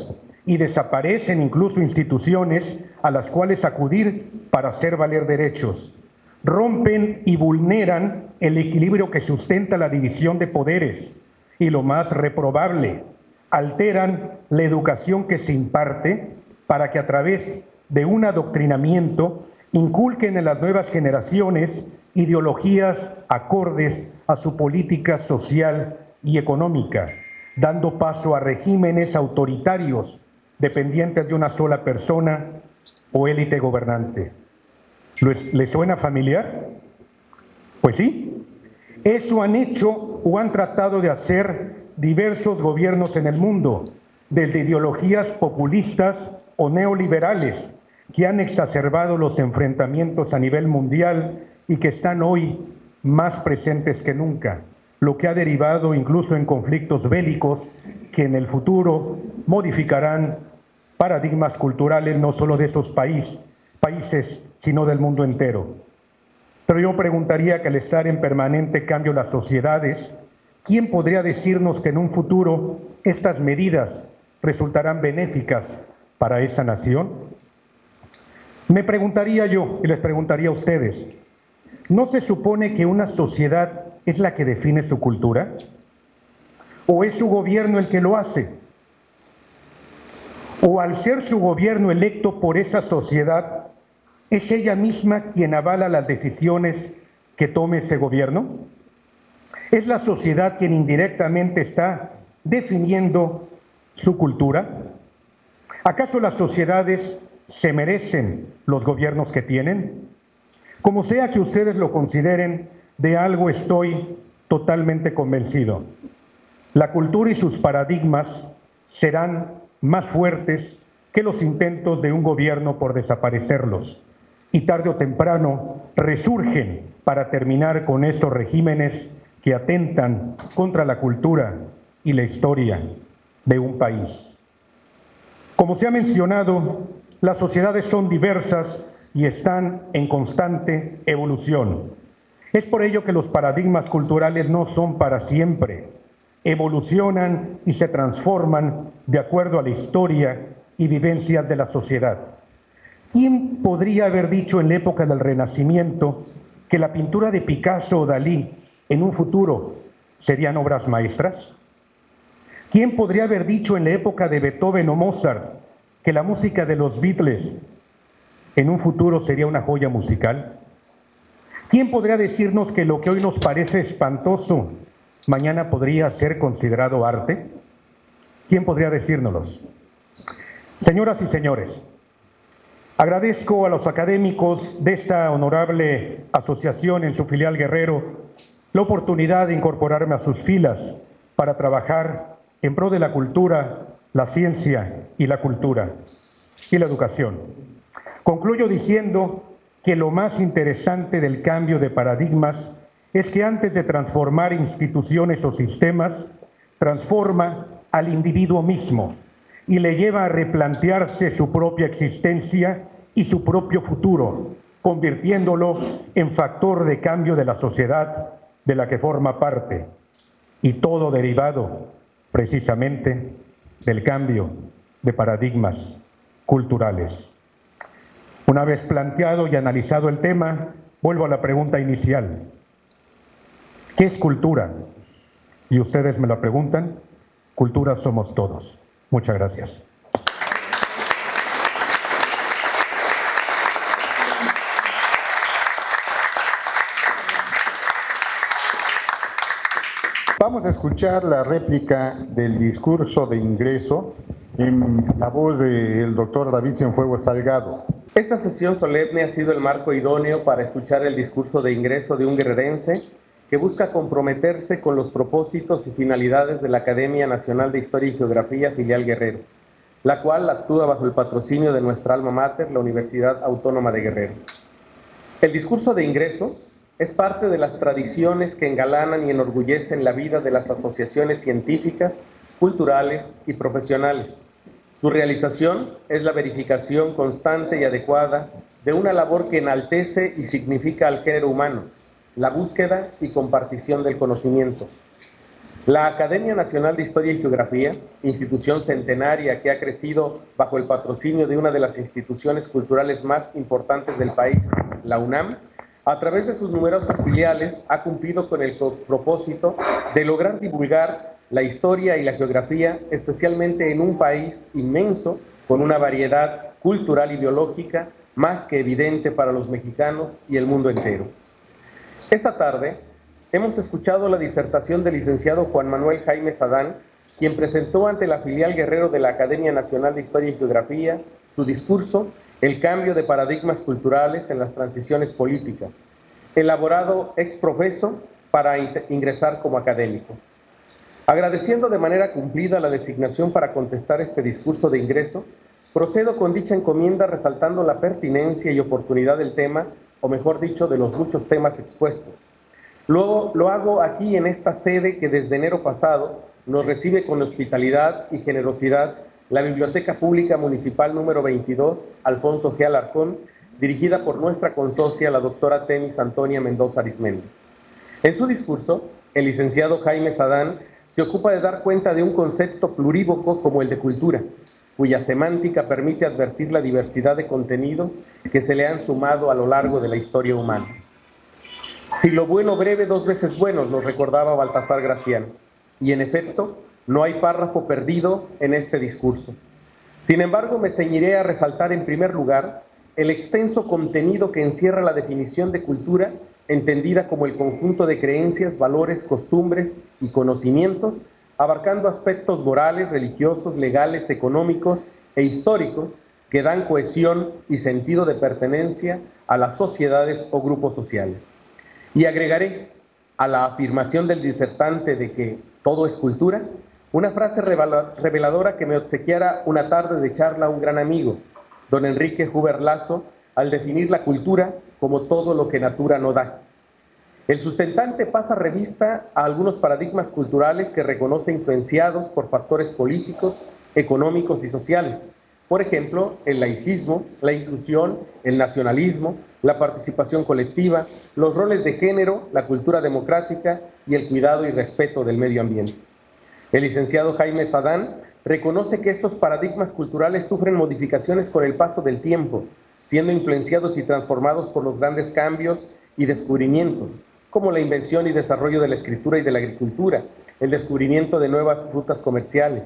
y desaparecen incluso instituciones a las cuales acudir para hacer valer derechos. Rompen y vulneran el equilibrio que sustenta la división de poderes y lo más reprobable, alteran la educación que se imparte para que a través de un adoctrinamiento inculquen en las nuevas generaciones ideologías acordes a su política social y económica, dando paso a regímenes autoritarios dependientes de una sola persona o élite gobernante. ¿Les suena familiar? Pues sí, eso han hecho o han tratado de hacer diversos gobiernos en el mundo, desde ideologías populistas o neoliberales, que han exacerbado los enfrentamientos a nivel mundial y que están hoy más presentes que nunca, lo que ha derivado incluso en conflictos bélicos que en el futuro modificarán paradigmas culturales no solo de esos países, sino del mundo entero. Pero yo preguntaría que al estar en permanente cambio las sociedades, ¿quién podría decirnos que en un futuro estas medidas resultarán benéficas para esa nación? Me preguntaría yo y les preguntaría a ustedes, ¿no se supone que una sociedad es la que define su cultura? ¿O es su gobierno el que lo hace? ¿O al ser su gobierno electo por esa sociedad, es ella misma quien avala las decisiones que tome ese gobierno? ¿Es la sociedad quien indirectamente está definiendo su cultura? ¿Acaso las sociedades se merecen los gobiernos que tienen? Como sea que ustedes lo consideren, de algo estoy totalmente convencido. La cultura y sus paradigmas serán más fuertes que los intentos de un gobierno por desaparecerlos, y tarde o temprano resurgen para terminar con esos regímenes que atentan contra la cultura y la historia de un país. Como se ha mencionado, las sociedades son diversas y están en constante evolución. Es por ello que los paradigmas culturales no son para siempre, evolucionan y se transforman de acuerdo a la historia y vivencias de la sociedad. ¿Quién podría haber dicho en la época del Renacimiento que la pintura de Picasso o Dalí en un futuro serían obras maestras? ¿Quién podría haber dicho en la época de Beethoven o Mozart que la música de los Beatles en un futuro sería una joya musical? ¿Quién podría decirnos que lo que hoy nos parece espantoso mañana podría ser considerado arte? ¿Quién podría decírnoslos? Señoras y señores, agradezco a los académicos de esta honorable asociación en su filial Guerrero la oportunidad de incorporarme a sus filas para trabajar en pro de la cultura, la ciencia y la cultura y la educación. Concluyo diciendo que lo más interesante del cambio de paradigmas es que antes de transformar instituciones o sistemas, transforma al individuo mismo y le lleva a replantearse su propia existencia y su propio futuro, convirtiéndolo en factor de cambio de la sociedad de la que forma parte, y todo derivado precisamente del cambio de paradigmas culturales. Una vez planteado y analizado el tema, vuelvo a la pregunta inicial. ¿Qué es cultura? Y ustedes me lo preguntan, cultura somos todos. Muchas gracias. Vamos a escuchar la réplica del discurso de ingreso en la voz del doctor David Cienfuegos Salgado. Esta sesión solemne ha sido el marco idóneo para escuchar el discurso de ingreso de un guerrerense que busca comprometerse con los propósitos y finalidades de la Academia Nacional de Historia y Geografía Filial Guerrero, la cual actúa bajo el patrocinio de nuestra alma mater, la Universidad Autónoma de Guerrero. El discurso de ingreso es parte de las tradiciones que engalanan y enorgullecen la vida de las asociaciones científicas, culturales y profesionales. Su realización es la verificación constante y adecuada de una labor que enaltece y significa al género humano, la búsqueda y compartición del conocimiento. La Academia Nacional de Historia y Geografía, institución centenaria que ha crecido bajo el patrocinio de una de las instituciones culturales más importantes del país, la UNAM, a través de sus numerosas filiales, ha cumplido con el propósito de lograr divulgar la historia y la geografía, especialmente en un país inmenso, con una variedad cultural y biológica más que evidente para los mexicanos y el mundo entero. Esta tarde hemos escuchado la disertación del licenciado Juan Manuel Jaimes Adán, quien presentó ante la filial Guerrero de la Academia Nacional de Historia y Geografía su discurso El cambio de paradigmas culturales en las transiciones políticas, elaborado ex profeso para ingresar como académico. Agradeciendo de manera cumplida la designación para contestar este discurso de ingreso, procedo con dicha encomienda resaltando la pertinencia y oportunidad del tema, o mejor dicho, de los muchos temas expuestos. Luego lo hago aquí en esta sede que desde enero pasado nos recibe con hospitalidad y generosidad la Biblioteca Pública Municipal número 22, Alfonso G. Alarcón, dirigida por nuestra consocia, la doctora Temis Antonia Mendoza Arizmendi. En su discurso, el licenciado Jaimes Adán se ocupa de dar cuenta de un concepto plurívoco como el de cultura, cuya semántica permite advertir la diversidad de contenidos que se le han sumado a lo largo de la historia humana. Si lo bueno breve, dos veces bueno, nos recordaba Baltasar Gracián, y en efecto, no hay párrafo perdido en este discurso. Sin embargo, me ceñiré a resaltar en primer lugar el extenso contenido que encierra la definición de cultura, entendida como el conjunto de creencias, valores, costumbres y conocimientos, abarcando aspectos morales, religiosos, legales, económicos e históricos que dan cohesión y sentido de pertenencia a las sociedades o grupos sociales. Y agregaré a la afirmación del disertante de que todo es cultura, una frase reveladora que me obsequiara una tarde de charla a un gran amigo, don Enrique Huber Lazo, al definir la cultura como todo lo que natura no da. El sustentante pasa revista a algunos paradigmas culturales que reconoce influenciados por factores políticos, económicos y sociales. Por ejemplo, el laicismo, la inclusión, el nacionalismo, la participación colectiva, los roles de género, la cultura democrática y el cuidado y respeto del medio ambiente. El licenciado Jaimes Adán reconoce que estos paradigmas culturales sufren modificaciones con el paso del tiempo, siendo influenciados y transformados por los grandes cambios y descubrimientos, como la invención y desarrollo de la escritura y de la agricultura, el descubrimiento de nuevas rutas comerciales,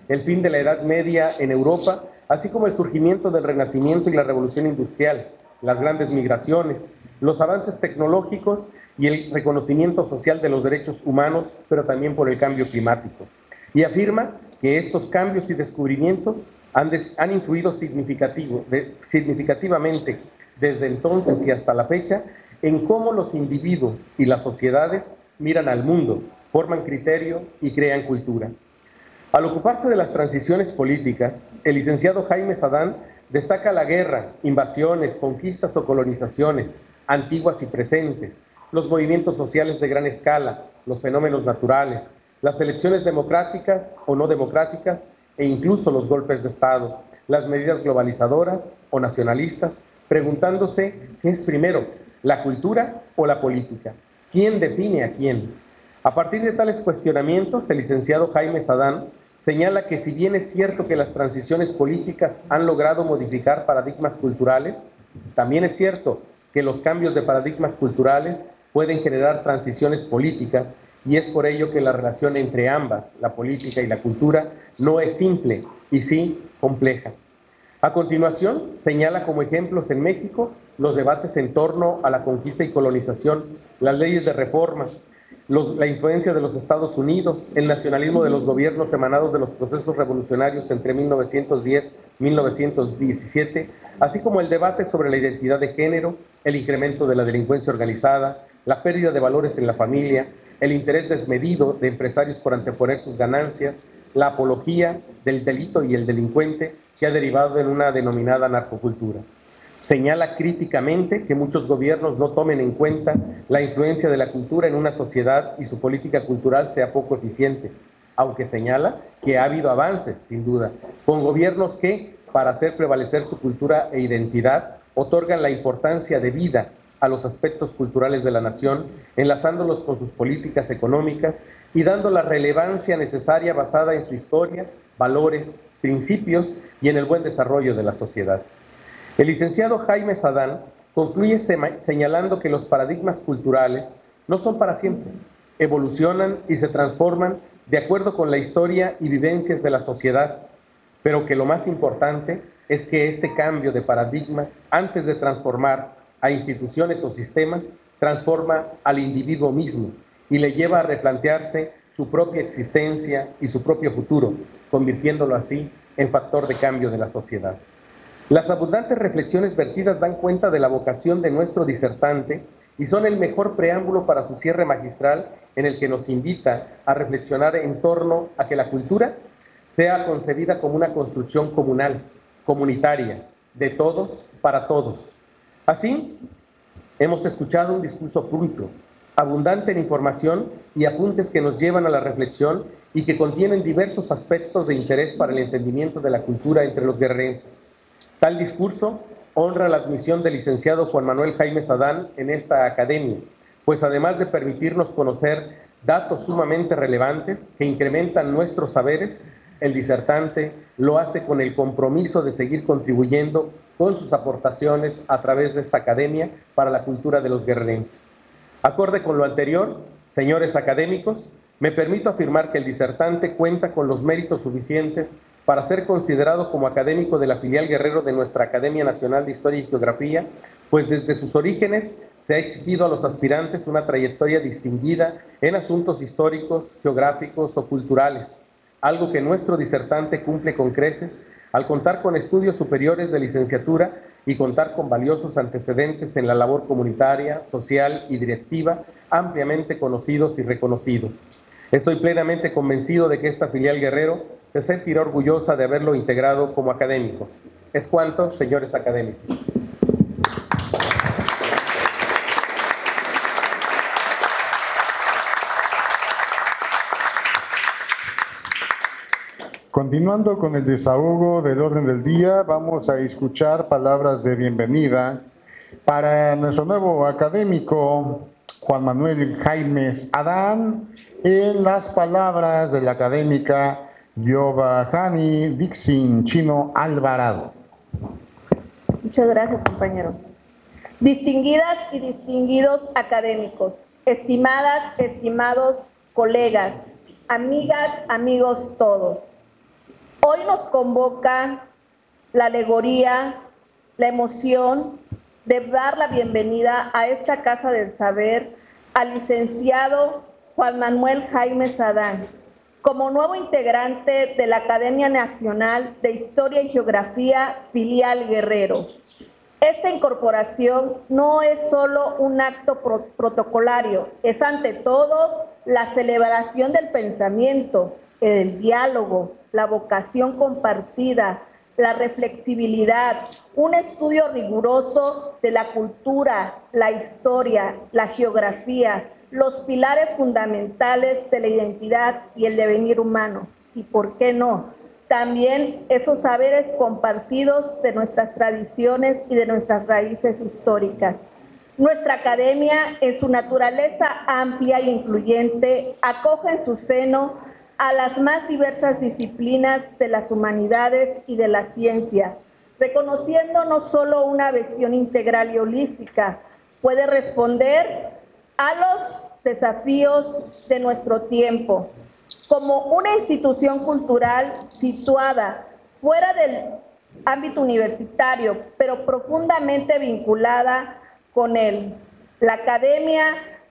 el fin de la Edad Media en Europa, así como el surgimiento del Renacimiento y la Revolución Industrial, las grandes migraciones, los avances tecnológicos y el reconocimiento social de los derechos humanos, pero también por el cambio climático. Y afirma que estos cambios y descubrimientos han influido significativamente desde entonces y hasta la fecha en cómo los individuos y las sociedades miran al mundo, forman criterio y crean cultura. Al ocuparse de las transiciones políticas, el licenciado Jaimes Adán destaca la guerra, invasiones, conquistas o colonizaciones, antiguas y presentes, los movimientos sociales de gran escala, los fenómenos naturales, las elecciones democráticas o no democráticas e incluso los golpes de Estado, las medidas globalizadoras o nacionalistas, preguntándose qué es primero, la cultura o la política, quién define a quién. A partir de tales cuestionamientos, el licenciado Jaimes Adán señala que si bien es cierto que las transiciones políticas han logrado modificar paradigmas culturales, también es cierto que los cambios de paradigmas culturales pueden generar transiciones políticas y es por ello que la relación entre ambas, la política y la cultura, no es simple y sí compleja. A continuación, señala como ejemplos en México los debates en torno a la conquista y colonización, las leyes de reforma, la influencia de los Estados Unidos, el nacionalismo de los gobiernos emanados de los procesos revolucionarios entre 1910 y 1917, así como el debate sobre la identidad de género, el incremento de la delincuencia organizada, la pérdida de valores en la familia, el interés desmedido de empresarios por anteponer sus ganancias, la apología del delito y el delincuente que ha derivado en una denominada narcocultura. Señala críticamente que muchos gobiernos no tomen en cuenta la influencia de la cultura en una sociedad y su política cultural sea poco eficiente, aunque señala que ha habido avances, sin duda, con gobiernos que, para hacer prevalecer su cultura e identidad, otorgan la importancia debida a los aspectos culturales de la nación, enlazándolos con sus políticas económicas y dando la relevancia necesaria basada en su historia, valores, principios y en el buen desarrollo de la sociedad. El licenciado Jaimes Adán concluye señalando que los paradigmas culturales no son para siempre, evolucionan y se transforman de acuerdo con la historia y vivencias de la sociedad, pero que lo más importante es que este cambio de paradigmas, antes de transformar a instituciones o sistemas, transforma al individuo mismo y le lleva a replantearse su propia existencia y su propio futuro, convirtiéndolo así en factor de cambio de la sociedad. Las abundantes reflexiones vertidas dan cuenta de la vocación de nuestro disertante y son el mejor preámbulo para su cierre magistral, en el que nos invita a reflexionar en torno a que la cultura sea concebida como una construcción comunal, comunitaria, de todos para todos. Así, hemos escuchado un discurso pulcro, abundante en información y apuntes que nos llevan a la reflexión y que contienen diversos aspectos de interés para el entendimiento de la cultura entre los guerrerenses. Tal discurso honra la admisión del licenciado Juan Manuel Jaimes Adán en esta academia, pues además de permitirnos conocer datos sumamente relevantes que incrementan nuestros saberes, el disertante lo hace con el compromiso de seguir contribuyendo con sus aportaciones a través de esta academia para la cultura de los guerrerenses. Acorde con lo anterior, señores académicos, me permito afirmar que el disertante cuenta con los méritos suficientes para ser considerado como académico de la filial Guerrero de nuestra Academia Nacional de Historia y Geografía, pues desde sus orígenes se ha exigido a los aspirantes una trayectoria distinguida en asuntos históricos, geográficos o culturales, algo que nuestro disertante cumple con creces al contar con estudios superiores de licenciatura y contar con valiosos antecedentes en la labor comunitaria, social y directiva, ampliamente conocidos y reconocidos. Estoy plenamente convencido de que esta filial Guerrero se sentirá orgullosa de haberlo integrado como académico. Es cuanto, señores académicos. Continuando con el desahogo del orden del día, vamos a escuchar palabras de bienvenida para nuestro nuevo académico, Juan Manuel Jaimes Adán, en las palabras de la académica Giovanni Dixin Chino Alvarado. Muchas gracias, compañero. Distinguidas y distinguidos académicos, estimadas, estimados colegas, amigas, amigos todos. Hoy nos convoca la alegoría, la emoción de dar la bienvenida a esta Casa del Saber al licenciado Juan Manuel Jaimes Adán, como nuevo integrante de la Academia Nacional de Historia y Geografía Filial Guerrero. Esta incorporación no es solo un acto protocolario, es ante todo la celebración del pensamiento, el diálogo, la vocación compartida, la reflexibilidad, un estudio riguroso de la cultura, la historia, la geografía, los pilares fundamentales de la identidad y el devenir humano. Y por qué no, también esos saberes compartidos de nuestras tradiciones y de nuestras raíces históricas. Nuestra academia, en su naturaleza amplia e incluyente, acoge en su seno a las más diversas disciplinas de las humanidades y de la ciencia, reconociendo no solo una visión integral y holística, puede responder a los desafíos de nuestro tiempo. Como una institución cultural situada fuera del ámbito universitario, pero profundamente vinculada con él, la academia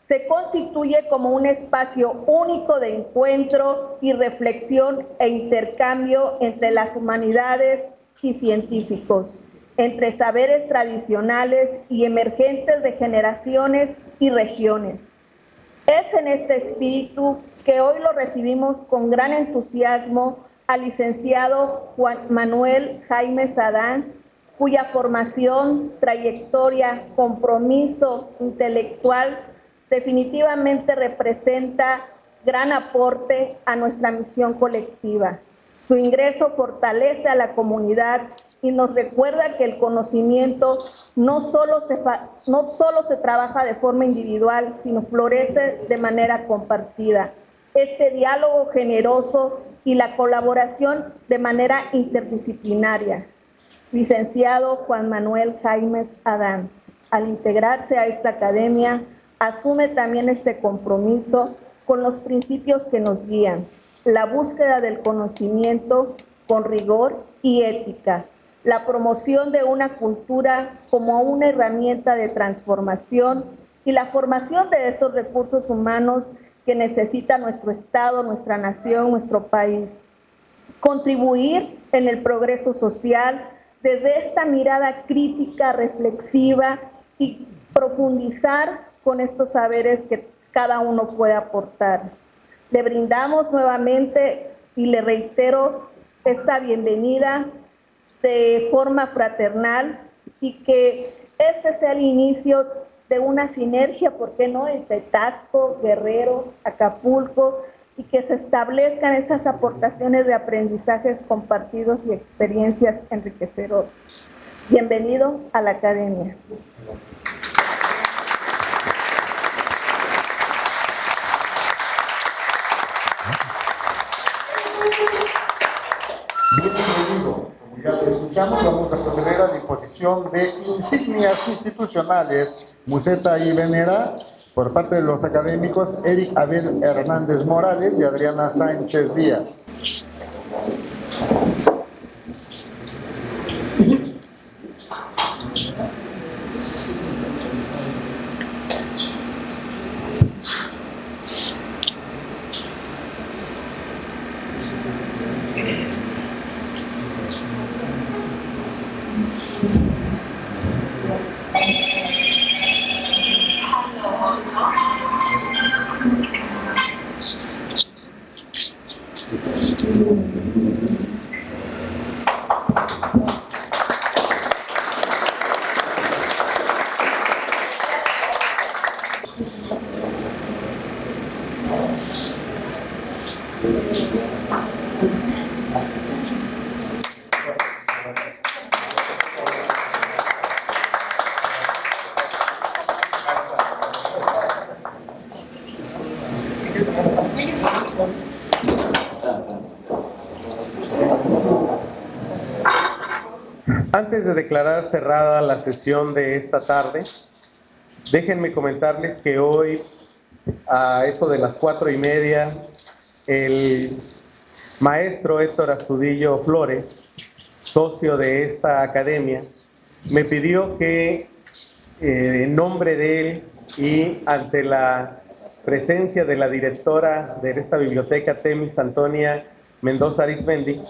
se constituye como un espacio único de encuentro y reflexión e intercambio entre las humanidades y científicos, entre saberes tradicionales y emergentes de generaciones y regiones. Es en este espíritu que hoy lo recibimos con gran entusiasmo al licenciado Juan Manuel Jaimes Adán, cuya formación, trayectoria, compromiso intelectual definitivamente representa gran aporte a nuestra misión colectiva. Su ingreso fortalece a la comunidad y nos recuerda que el conocimiento no solo se trabaja de forma individual, sino florece de manera compartida. Este diálogo generoso y la colaboración de manera interdisciplinaria. Licenciado Juan Manuel Jaimes Adán, al integrarse a esta academia, asume también este compromiso con los principios que nos guían. la búsqueda del conocimiento con rigor y ética, la promoción de una cultura como una herramienta de transformación y la formación de estos recursos humanos que necesita nuestro Estado, nuestra nación, nuestro país. Contribuir en el progreso social desde esta mirada crítica, reflexiva y profundizar con estos saberes que cada uno puede aportar. Le brindamos nuevamente y le reitero esta bienvenida de forma fraternal y que este sea el inicio de una sinergia, ¿por qué no?, entre Taxco, Guerrero, Acapulco, y que se establezcan esas aportaciones de aprendizajes compartidos y experiencias enriquecedoras. Bienvenidos a la Academia. Bienvenido. Como ya lo escuchamos, vamos a proceder a la imposición de insignias institucionales, museta y venera, por parte de los académicos Eric Abel Hernández Morales y Adriana Sánchez Díaz. Antes de declarar cerrada la sesión de esta tarde, déjenme comentarles que hoy, a eso de las 4:30, el maestro Héctor Astudillo Flores, socio de esta academia, me pidió que en nombre de él y ante la presencia de la directora de esta biblioteca, Temis Antonia Mendoza Arizmendi,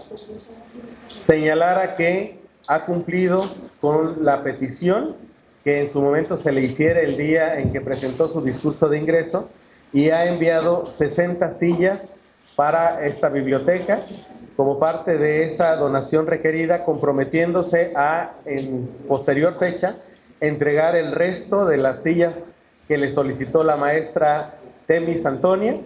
señalara que ha cumplido con la petición que en su momento se le hiciera el día en que presentó su discurso de ingreso y ha enviado 60 sillas para esta biblioteca como parte de esa donación requerida, comprometiéndose a, en posterior fecha, entregar el resto de las sillas que le solicitó la maestra Temis Antonia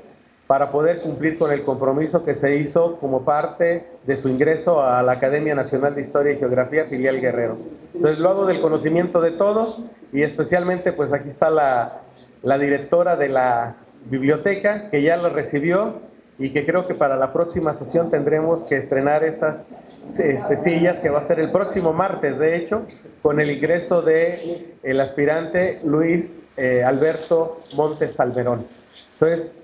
para poder cumplir con el compromiso que se hizo como parte de su ingreso a la Academia Nacional de Historia y Geografía, filial Guerrero. Entonces lo hago del conocimiento de todos y especialmente pues aquí está la directora de la biblioteca que ya lo recibió y que creo que para la próxima sesión tendremos que estrenar esas sillas, que va a ser el próximo martes, de hecho, con el ingreso de el aspirante Luis Alberto Montes Almerón. Entonces,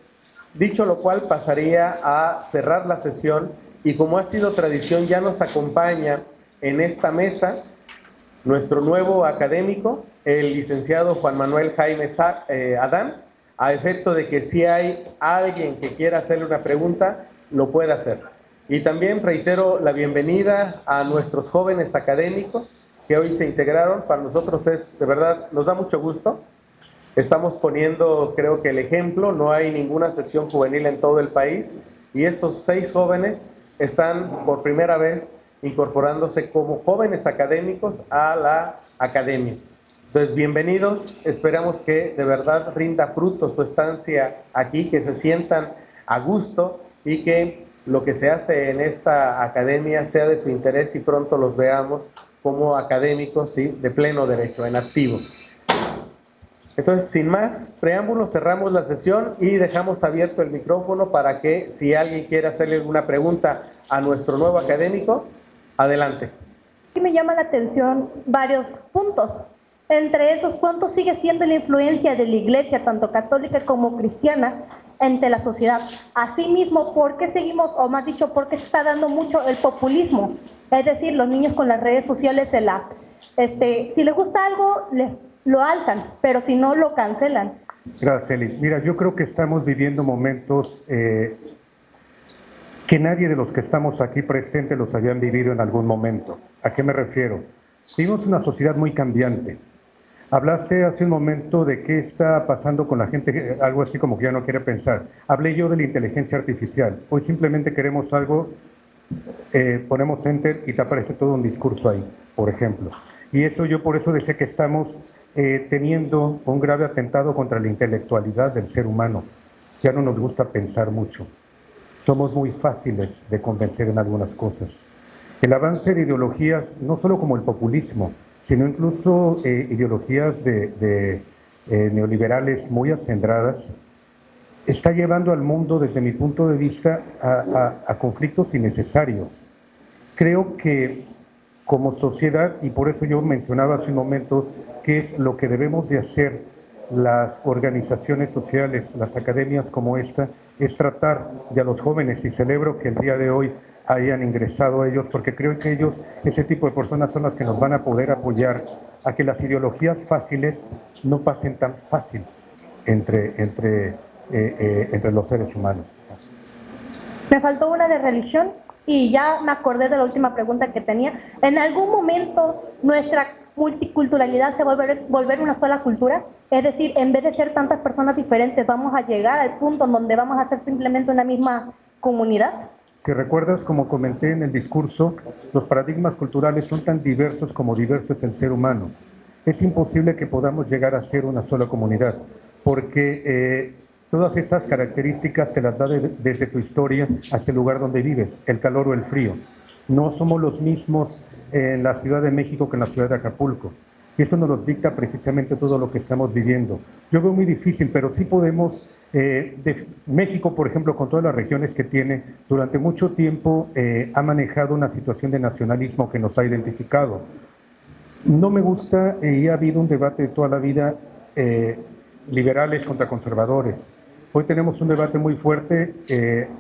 dicho lo cual, pasaría a cerrar la sesión y como ha sido tradición, ya nos acompaña en esta mesa nuestro nuevo académico, el licenciado Juan Manuel Jaime Adán, a efecto de que si hay alguien que quiera hacerle una pregunta, lo pueda hacer. Y también reitero la bienvenida a nuestros jóvenes académicos que hoy se integraron. Para nosotros es, de verdad, nos da mucho gusto. Estamos poniendo, creo que el ejemplo, no hay ninguna sección juvenil en todo el país y estos 6 jóvenes están por primera vez incorporándose como jóvenes académicos a la academia. Entonces, bienvenidos, esperamos que de verdad rinda fruto su estancia aquí, que se sientan a gusto y que lo que se hace en esta academia sea de su interés y pronto los veamos como académicos, ¿sí?, de pleno derecho, en activo. Entonces, sin más preámbulos, cerramos la sesión y dejamos abierto el micrófono para que si alguien quiere hacerle alguna pregunta a nuestro nuevo académico, adelante. Me llama la atención varios puntos. Entre esos puntos sigue siendo la influencia de la Iglesia, tanto católica como cristiana, entre la sociedad. Asimismo, ¿por qué seguimos, o más dicho, por qué se está dando mucho el populismo? Es decir, los niños con las redes sociales si les gusta algo, lo alzan, pero si no, lo cancelan. Gracias, Eli. Mira, yo creo que estamos viviendo momentos que nadie de los que estamos aquí presentes los habían vivido en algún momento. ¿A qué me refiero? Vivimos una sociedad muy cambiante. Hablaste hace un momento de qué está pasando con la gente, algo así como que ya no quiere pensar. Hablé yo de la inteligencia artificial. Hoy simplemente queremos algo, ponemos enter y te aparece todo un discurso ahí, por ejemplo. Y eso yo por eso decía que estamos teniendo un grave atentado contra la intelectualidad del ser humano. Ya no nos gusta pensar mucho. Somos muy fáciles de convencer en algunas cosas. El avance de ideologías, no solo como el populismo, sino incluso ideologías neoliberales muy acendradas, está llevando al mundo, desde mi punto de vista, a conflictos innecesarios. Creo que como sociedad, y por eso yo mencionaba hace un momento, qué es lo que debemos de hacer las organizaciones sociales, las academias como esta, es tratar de a los jóvenes, y celebro que el día de hoy hayan ingresado ellos, porque creo que ellos, ese tipo de personas son las que nos van a poder apoyar a que las ideologías fáciles no pasen tan fácil entre los seres humanos. Me faltó una de religión y ya me acordé de la última pregunta que tenía. ¿En algún momento nuestra multiculturalidad se va a volver una sola cultura? Es decir, en vez de ser tantas personas diferentes, ¿vamos a llegar al punto en donde vamos a ser simplemente una misma comunidad? Si recuerdas, como comenté en el discurso, los paradigmas culturales son tan diversos como diverso es el ser humano. Es imposible que podamos llegar a ser una sola comunidad, porque todas estas características se las da desde tu historia hasta el lugar donde vives, el calor o el frío. No somos los mismos en la Ciudad de México que en la ciudad de Acapulco. Y eso nos lo dicta precisamente todo lo que estamos viviendo. Yo veo muy difícil, pero sí podemos... México, por ejemplo, con todas las regiones que tiene, durante mucho tiempo ha manejado una situación de nacionalismo que nos ha identificado. No me gusta, y ha habido un debate de toda la vida, liberales contra conservadores. Hoy tenemos un debate muy fuerte,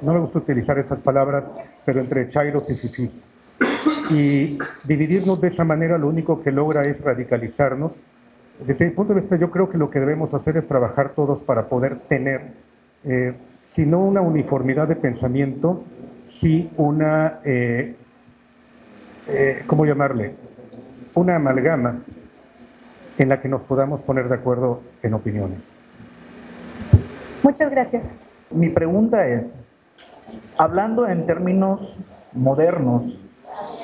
no me gusta utilizar esas palabras, pero entre chairos y fifís. Y dividirnos de esa manera lo único que logra es radicalizarnos. Desde mi punto de vista, yo creo que lo que debemos hacer es trabajar todos para poder tener, si no una uniformidad de pensamiento, sí una, ¿cómo llamarle? Una amalgama en la que nos podamos poner de acuerdo en opiniones. Muchas gracias. Mi pregunta es, hablando en términos modernos,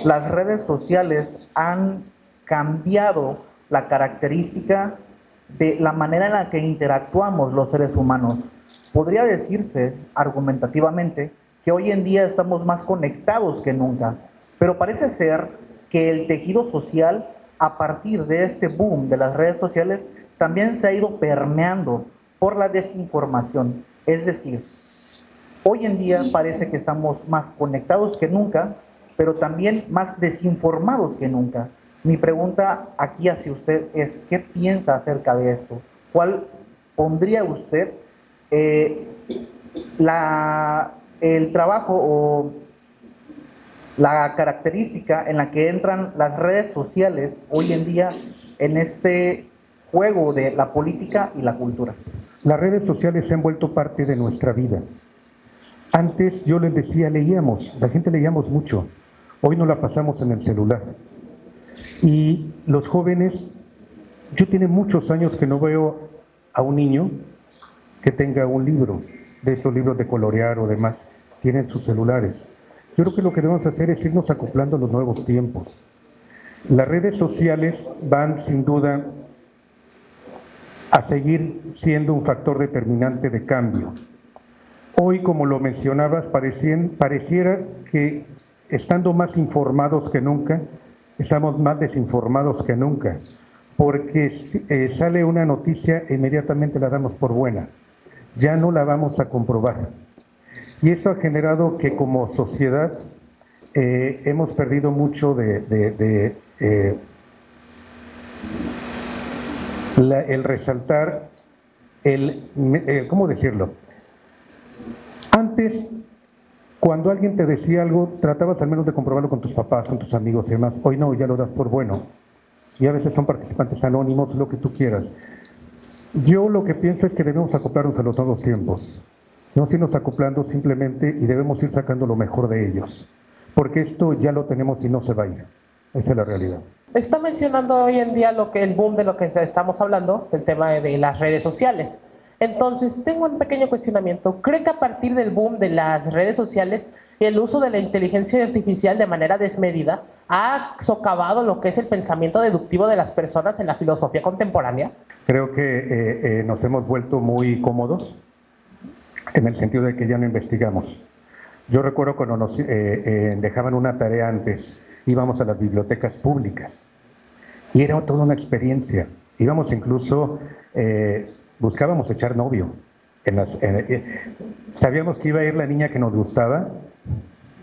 las redes sociales han cambiado la característica de la manera en la que interactuamos los seres humanos. Podría decirse argumentativamente que hoy en día estamos más conectados que nunca, pero parece ser que el tejido social, a partir de este boom de las redes sociales, también se ha ido permeando por la desinformación. Es decir, hoy en día parece que estamos más conectados que nunca, pero también más desinformados que nunca. Mi pregunta aquí hacia usted es, ¿qué piensa acerca de esto? ¿Cuál pondría usted el trabajo o la característica en la que entran las redes sociales hoy en día en este juego de la política y la cultura? Las redes sociales se han vuelto parte de nuestra vida. Antes yo les decía, leíamos, la gente leíamos mucho. Hoy no la pasamos en el celular. Y los jóvenes, yo tiene muchos años que no veo a un niño que tenga un libro, de esos libros de colorear o demás, tienen sus celulares. Yo creo que lo que debemos hacer es irnos acoplando a los nuevos tiempos. Las redes sociales van sin duda a seguir siendo un factor determinante de cambio. Hoy, como lo mencionabas, pareciera que estando más informados que nunca, estamos más desinformados que nunca, porque sale una noticia e inmediatamente la damos por buena, ya no la vamos a comprobar. Y eso ha generado que como sociedad hemos perdido mucho el resaltar, ¿cómo decirlo? Antes, cuando alguien te decía algo, tratabas al menos de comprobarlo con tus papás, con tus amigos y demás. Hoy no, ya lo das por bueno. Y a veces son participantes anónimos, lo que tú quieras. Yo lo que pienso es que debemos acoplarnos a los nuevos tiempos. No irnos acoplando simplemente y debemos ir sacando lo mejor de ellos. Porque esto ya lo tenemos y no se va a ir. Esa es la realidad. Está mencionando hoy en día el boom de lo que estamos hablando, el tema de las redes sociales. Entonces, tengo un pequeño cuestionamiento. ¿Cree que a partir del boom de las redes sociales y el uso de la inteligencia artificial de manera desmedida ha socavado lo que es el pensamiento deductivo de las personas en la filosofía contemporánea? Creo que nos hemos vuelto muy cómodos en el sentido de que ya no investigamos. Yo recuerdo cuando nos dejaban una tarea antes, íbamos a las bibliotecas públicas y era toda una experiencia. Íbamos incluso, buscábamos echar novio. Sabíamos que iba a ir la niña que nos gustaba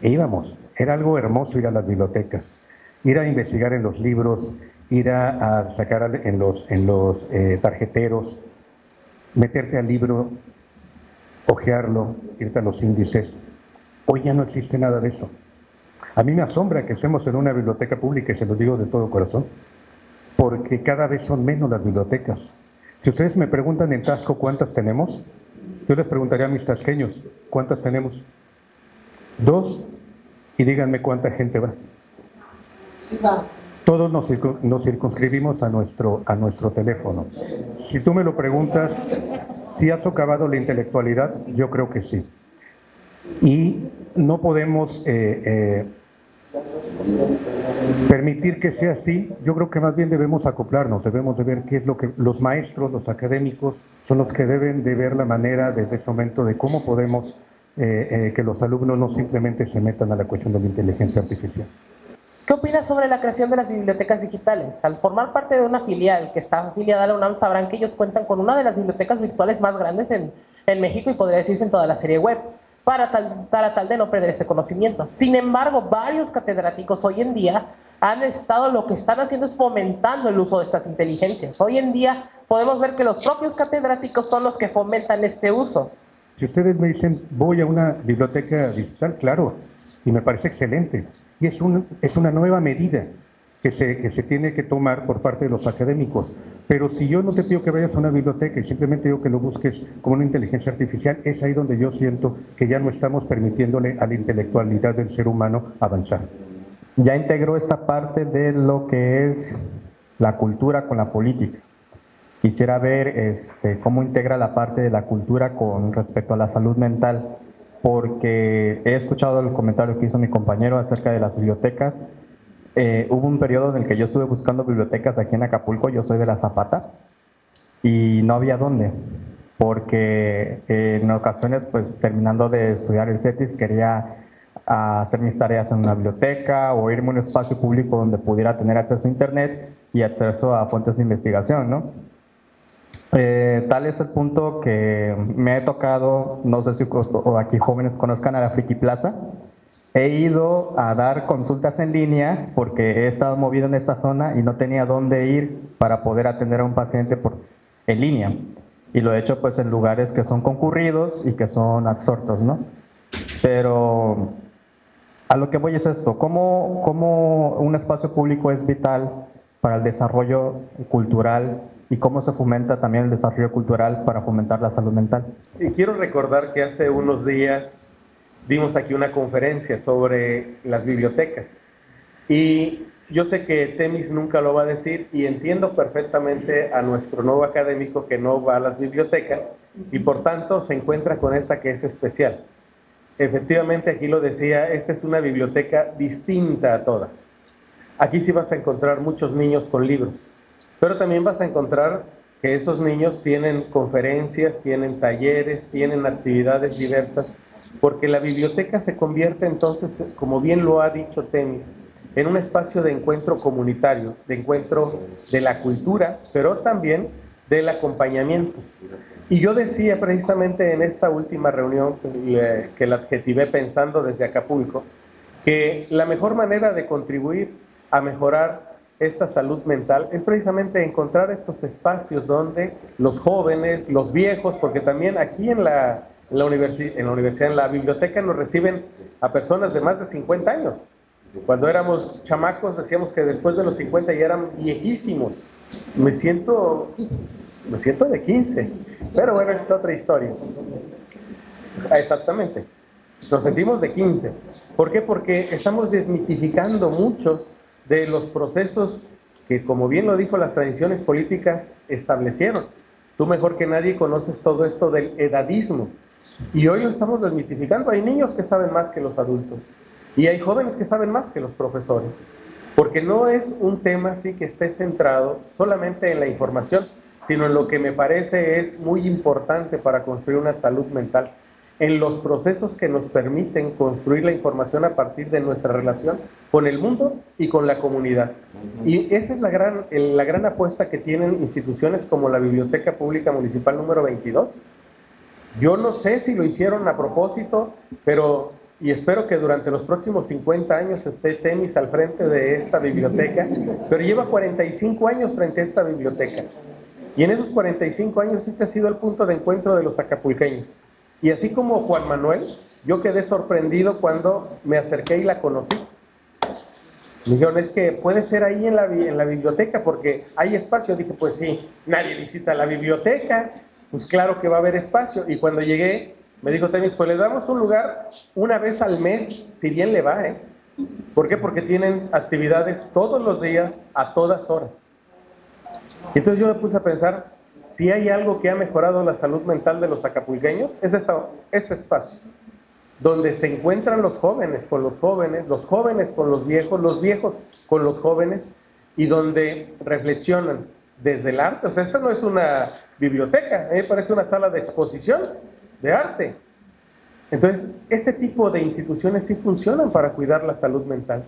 e íbamos. Era algo hermoso ir a las bibliotecas, ir a investigar en los libros, ir a sacar en los tarjeteros, meterte al libro, hojearlo, irte a los índices. Hoy ya no existe nada de eso. A mí me asombra que estemos en una biblioteca pública, y se lo digo de todo corazón, porque cada vez son menos las bibliotecas. Si ustedes me preguntan en Tasco cuántas tenemos, yo les preguntaría a mis tasqueños, ¿cuántas tenemos? 2, y díganme cuánta gente va. Sí, va. Todos nos circunscribimos a nuestro teléfono. Si tú me lo preguntas, ¿si ha socavado la intelectualidad? Yo creo que sí. Y no podemos permitir que sea así. Yo creo que más bien debemos acoplarnos, debemos de ver qué es lo que los maestros, los académicos, son los que deben de ver la manera desde ese momento de cómo podemos que los alumnos no simplemente se metan a la cuestión de la inteligencia artificial. ¿Qué opinas sobre la creación de las bibliotecas digitales? Al formar parte de una filial que está afiliada a la UNAM, sabrán que ellos cuentan con una de las bibliotecas virtuales más grandes en México y podría decirse en toda la serie web, para tal de no perder este conocimiento. Sin embargo, varios catedráticos hoy en día lo que están haciendo es fomentando el uso de estas inteligencias. Hoy en día podemos ver que los propios catedráticos son los que fomentan este uso. Si ustedes me dicen, voy a una biblioteca digital, claro, y me parece excelente. Y es una nueva medida que se tiene que tomar por parte de los académicos. Pero si yo no te pido que vayas a una biblioteca y simplemente digo que lo busques como una inteligencia artificial, es ahí donde yo siento que ya no estamos permitiéndole a la intelectualidad del ser humano avanzar. Ya integró esta parte de lo que es la cultura con la política. Quisiera ver cómo integra la parte de la cultura con respecto a la salud mental, porque he escuchado el comentario que hizo mi compañero acerca de las bibliotecas. Hubo un periodo en el que yo estuve buscando bibliotecas aquí en Acapulco, yo soy de La Zapata, y no había dónde, porque en ocasiones, pues terminando de estudiar el CETIS, quería hacer mis tareas en una biblioteca o irme a un espacio público donde pudiera tener acceso a internet y acceso a fuentes de investigación, ¿no? Tal es el punto que me he tocado, no sé si aquí jóvenes conozcan a la Friki Plaza. He ido a dar consultas en línea porque he estado movido en esta zona y no tenía dónde ir para poder atender a un paciente en línea. Y lo he hecho pues en lugares que son concurridos y que son absortos, ¿no? Pero a lo que voy es esto, ¿cómo un espacio público es vital para el desarrollo cultural y cómo se fomenta también el desarrollo cultural para fomentar la salud mental? Y quiero recordar que hace unos días dimos aquí una conferencia sobre las bibliotecas y yo sé que Temis nunca lo va a decir y entiendo perfectamente a nuestro nuevo académico que no va a las bibliotecas y por tanto se encuentra con esta que es especial. Efectivamente, aquí lo decía, esta es una biblioteca distinta a todas. Aquí sí vas a encontrar muchos niños con libros, pero también vas a encontrar que esos niños tienen conferencias, tienen talleres, tienen actividades diversas, porque la biblioteca se convierte entonces, como bien lo ha dicho Temis, en un espacio de encuentro comunitario, de encuentro de la cultura, pero también del acompañamiento. Y yo decía precisamente en esta última reunión, que la adjetivé pensando desde Acapulco, que la mejor manera de contribuir a mejorar esta salud mental es precisamente encontrar estos espacios donde los jóvenes, los viejos, porque también aquí en en la universidad, en la biblioteca nos reciben a personas de más de 50 años. Cuando éramos chamacos decíamos que después de los 50 ya eran viejísimos. Me siento de 15, pero bueno, esa es otra historia. Exactamente. Nos sentimos de 15. ¿Por qué? Porque estamos desmitificando muchos de los procesos que, como bien lo dijo, las tradiciones políticas establecieron. Tú mejor que nadie conoces todo esto del edadismo. Y hoy lo estamos desmitificando. Hay niños que saben más que los adultos. Y hay jóvenes que saben más que los profesores. Porque no es un tema así que esté centrado solamente en la información, sino en lo que me parece es muy importante para construir una salud mental, en los procesos que nos permiten construir la información a partir de nuestra relación con el mundo y con la comunidad. Y esa es la gran apuesta que tienen instituciones como la Biblioteca Pública Municipal número 22. Yo no sé si lo hicieron a propósito, y espero que durante los próximos 50 años esté Temis al frente de esta biblioteca, pero lleva 45 años frente a esta biblioteca. Y en esos 45 años este ha sido el punto de encuentro de los acapulqueños. Y así como Juan Manuel, yo quedé sorprendido cuando me acerqué y la conocí. Me dijeron, es que puede ser ahí en la biblioteca porque hay espacio. Dije, pues sí, nadie visita la biblioteca, pues claro que va a haber espacio. Y cuando llegué, me dijo Temis, pues le damos un lugar una vez al mes, si bien le va, ¿eh? ¿Por qué? Porque tienen actividades todos los días, a todas horas. Entonces yo me puse a pensar, si hay algo que ha mejorado la salud mental de los acapulqueños, es este espacio, donde se encuentran los jóvenes con los jóvenes con los viejos con los jóvenes, y donde reflexionan desde el arte. O sea, esta no es una biblioteca, parece una sala de exposición de arte. Entonces, este tipo de instituciones sí funcionan para cuidar la salud mental.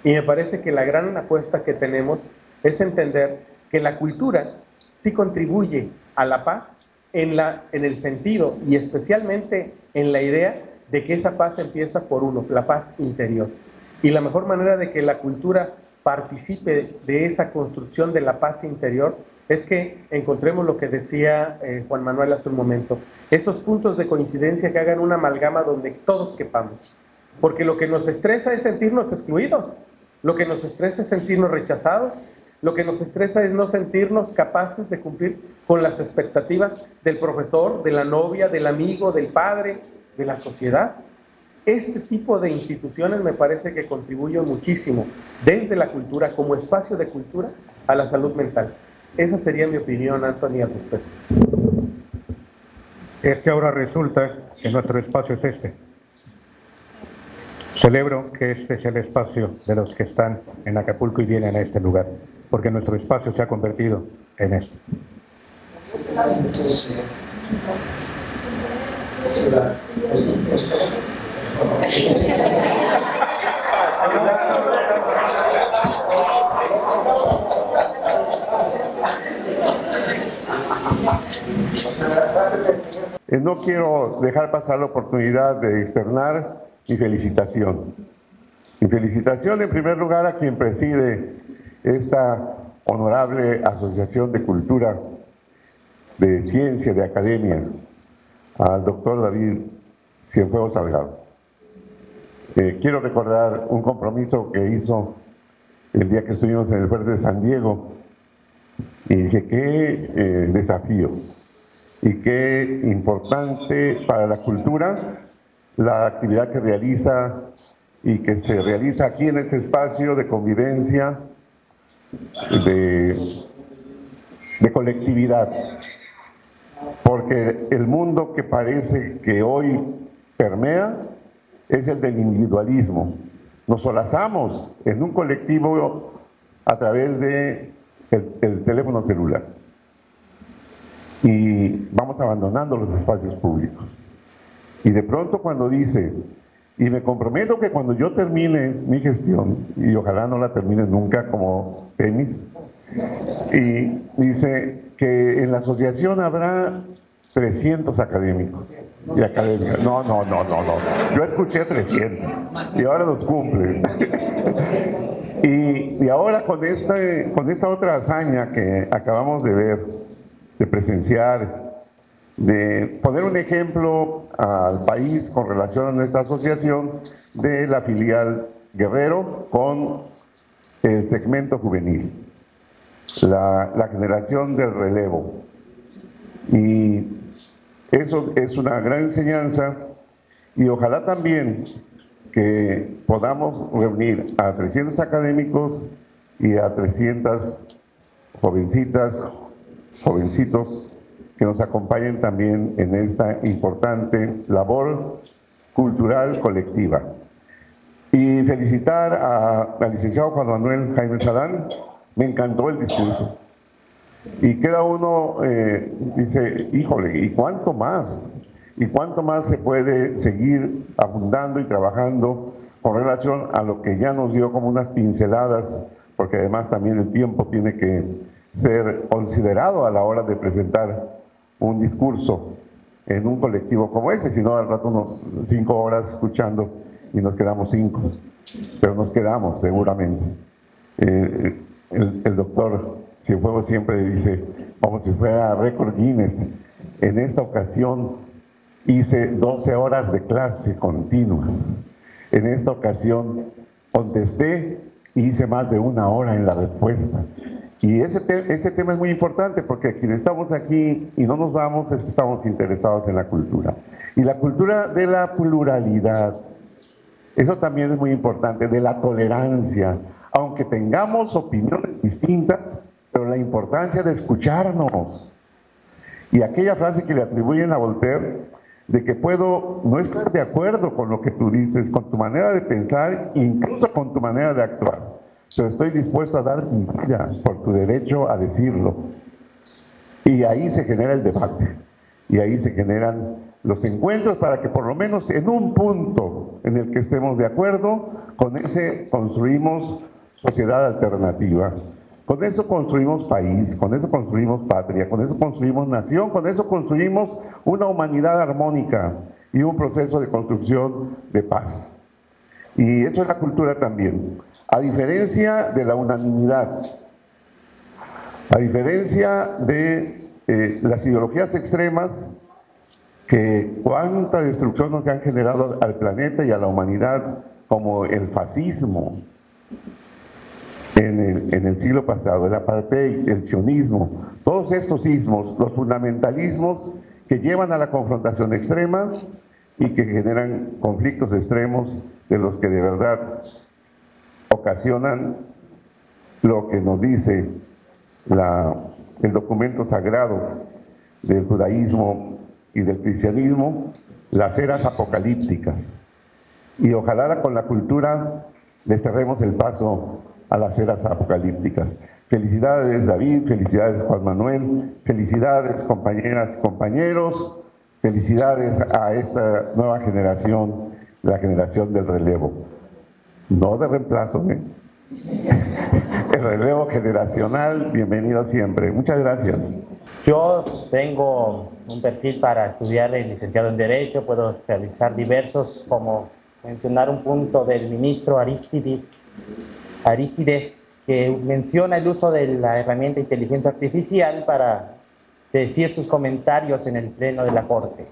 Y me parece que la gran apuesta que tenemos es entender que la cultura sí contribuye a la paz en el sentido y especialmente en la idea de que esa paz empieza por uno, la paz interior. Y la mejor manera de que la cultura participe de esa construcción de la paz interior es que encontremos lo que decía Juan Manuel hace un momento, esos puntos de coincidencia que hagan una amalgama donde todos quepamos. Porque lo que nos estresa es sentirnos excluidos, lo que nos estresa es sentirnos rechazados, lo que nos estresa es no sentirnos capaces de cumplir con las expectativas del profesor, de la novia, del amigo, del padre, de la sociedad. Este tipo de instituciones me parece que contribuyen muchísimo desde la cultura, como espacio de cultura, a la salud mental. Esa sería mi opinión, Anthony, al respecto. Es que ahora resulta que nuestro espacio es este. Celebro que este sea el espacio de los que están en Acapulco y vienen a este lugar, porque nuestro espacio se ha convertido en esto. No quiero dejar pasar la oportunidad de externar mi felicitación. Mi felicitación en primer lugar a quien preside esta honorable Asociación de Cultura, de Ciencia, de Academia, al doctor David Cienfuegos Salgado. Quiero recordar un compromiso que hizo el día que estuvimos en el Fuerte de San Diego y dije, qué desafío y qué importante para la cultura la actividad que realiza y que se realiza aquí en este espacio de convivencia, de colectividad. Porque el mundo que parece que hoy permea es el del individualismo. Nos solazamos en un colectivo a través de el teléfono celular y vamos abandonando los espacios públicos. Y de pronto cuando dice, y me comprometo que cuando yo termine mi gestión, y ojalá no la termine nunca como Temis, y dice que en la asociación habrá 300 académicos y académicas. No. Yo escuché 300 y ahora los cumple. Y ahora con esta otra hazaña que acabamos de ver, de presenciar, de poner un ejemplo al país con relación a nuestra asociación de la filial Guerrero con el segmento juvenil, la generación del relevo. Y eso es una gran enseñanza, y ojalá también que podamos reunir a 300 académicos y a 300 jovencitas, jovencitos que nos acompañen también en esta importante labor cultural colectiva. Y felicitar al licenciado Juan Manuel Jaimes Adán. Me encantó el discurso. Y cada uno dice, híjole, ¿y cuánto más? ¿Y cuánto más se puede seguir abundando y trabajando con relación a lo que ya nos dio como unas pinceladas? Porque además también el tiempo tiene que ser considerado a la hora de presentar un discurso en un colectivo como ese, si no al rato unos 5 horas escuchando y nos quedamos 5, pero nos quedamos seguramente. El doctor Cienfuegos siempre dice, como si fuera récord Guinness, en esta ocasión hice 12 horas de clase continuas, en esta ocasión contesté y hice más de 1 hora en la respuesta. Y ese tema es muy importante porque quienes estamos aquí y no nos vamos es que estamos interesados en la cultura. Y la cultura de la pluralidad, eso también es muy importante, de la tolerancia, aunque tengamos opiniones distintas, pero la importancia de escucharnos. Y aquella frase que le atribuyen a Voltaire, de que puedo no estar de acuerdo con lo que tú dices, con tu manera de pensar, incluso con tu manera de actuar, pero estoy dispuesto a dar mi vida por tu derecho a decirlo. Y ahí se genera el debate, y ahí se generan los encuentros para que por lo menos en un punto en el que estemos de acuerdo, con ese construimos sociedad alternativa, con eso construimos país, con eso construimos patria, con eso construimos nación, con eso construimos una humanidad armónica y un proceso de construcción de paz. Y eso es la cultura también. A diferencia de la unanimidad, a diferencia de las ideologías extremas, que cuánta destrucción nos han generado al planeta y a la humanidad, como el fascismo en el siglo pasado, el apartheid, el sionismo, todos estos ismos, los fundamentalismos que llevan a la confrontación extrema y que generan conflictos extremos de los que de verdad ocasionan lo que nos dice el documento sagrado del judaísmo y del cristianismo, las eras apocalípticas. Y ojalá con la cultura le cerremos el paso a las eras apocalípticas. Felicidades David, felicidades Juan Manuel, felicidades compañeras y compañeros, felicidades a esta nueva generación, la generación del relevo. No de reemplazo, ¿eh? El relevo generacional, bienvenido siempre. Muchas gracias. Yo tengo un perfil para estudiar el licenciado en Derecho, puedo realizar diversos, como mencionar un punto del ministro Arístides, que menciona el uso de la herramienta inteligencia artificial para decir sus comentarios en el pleno de la Corte.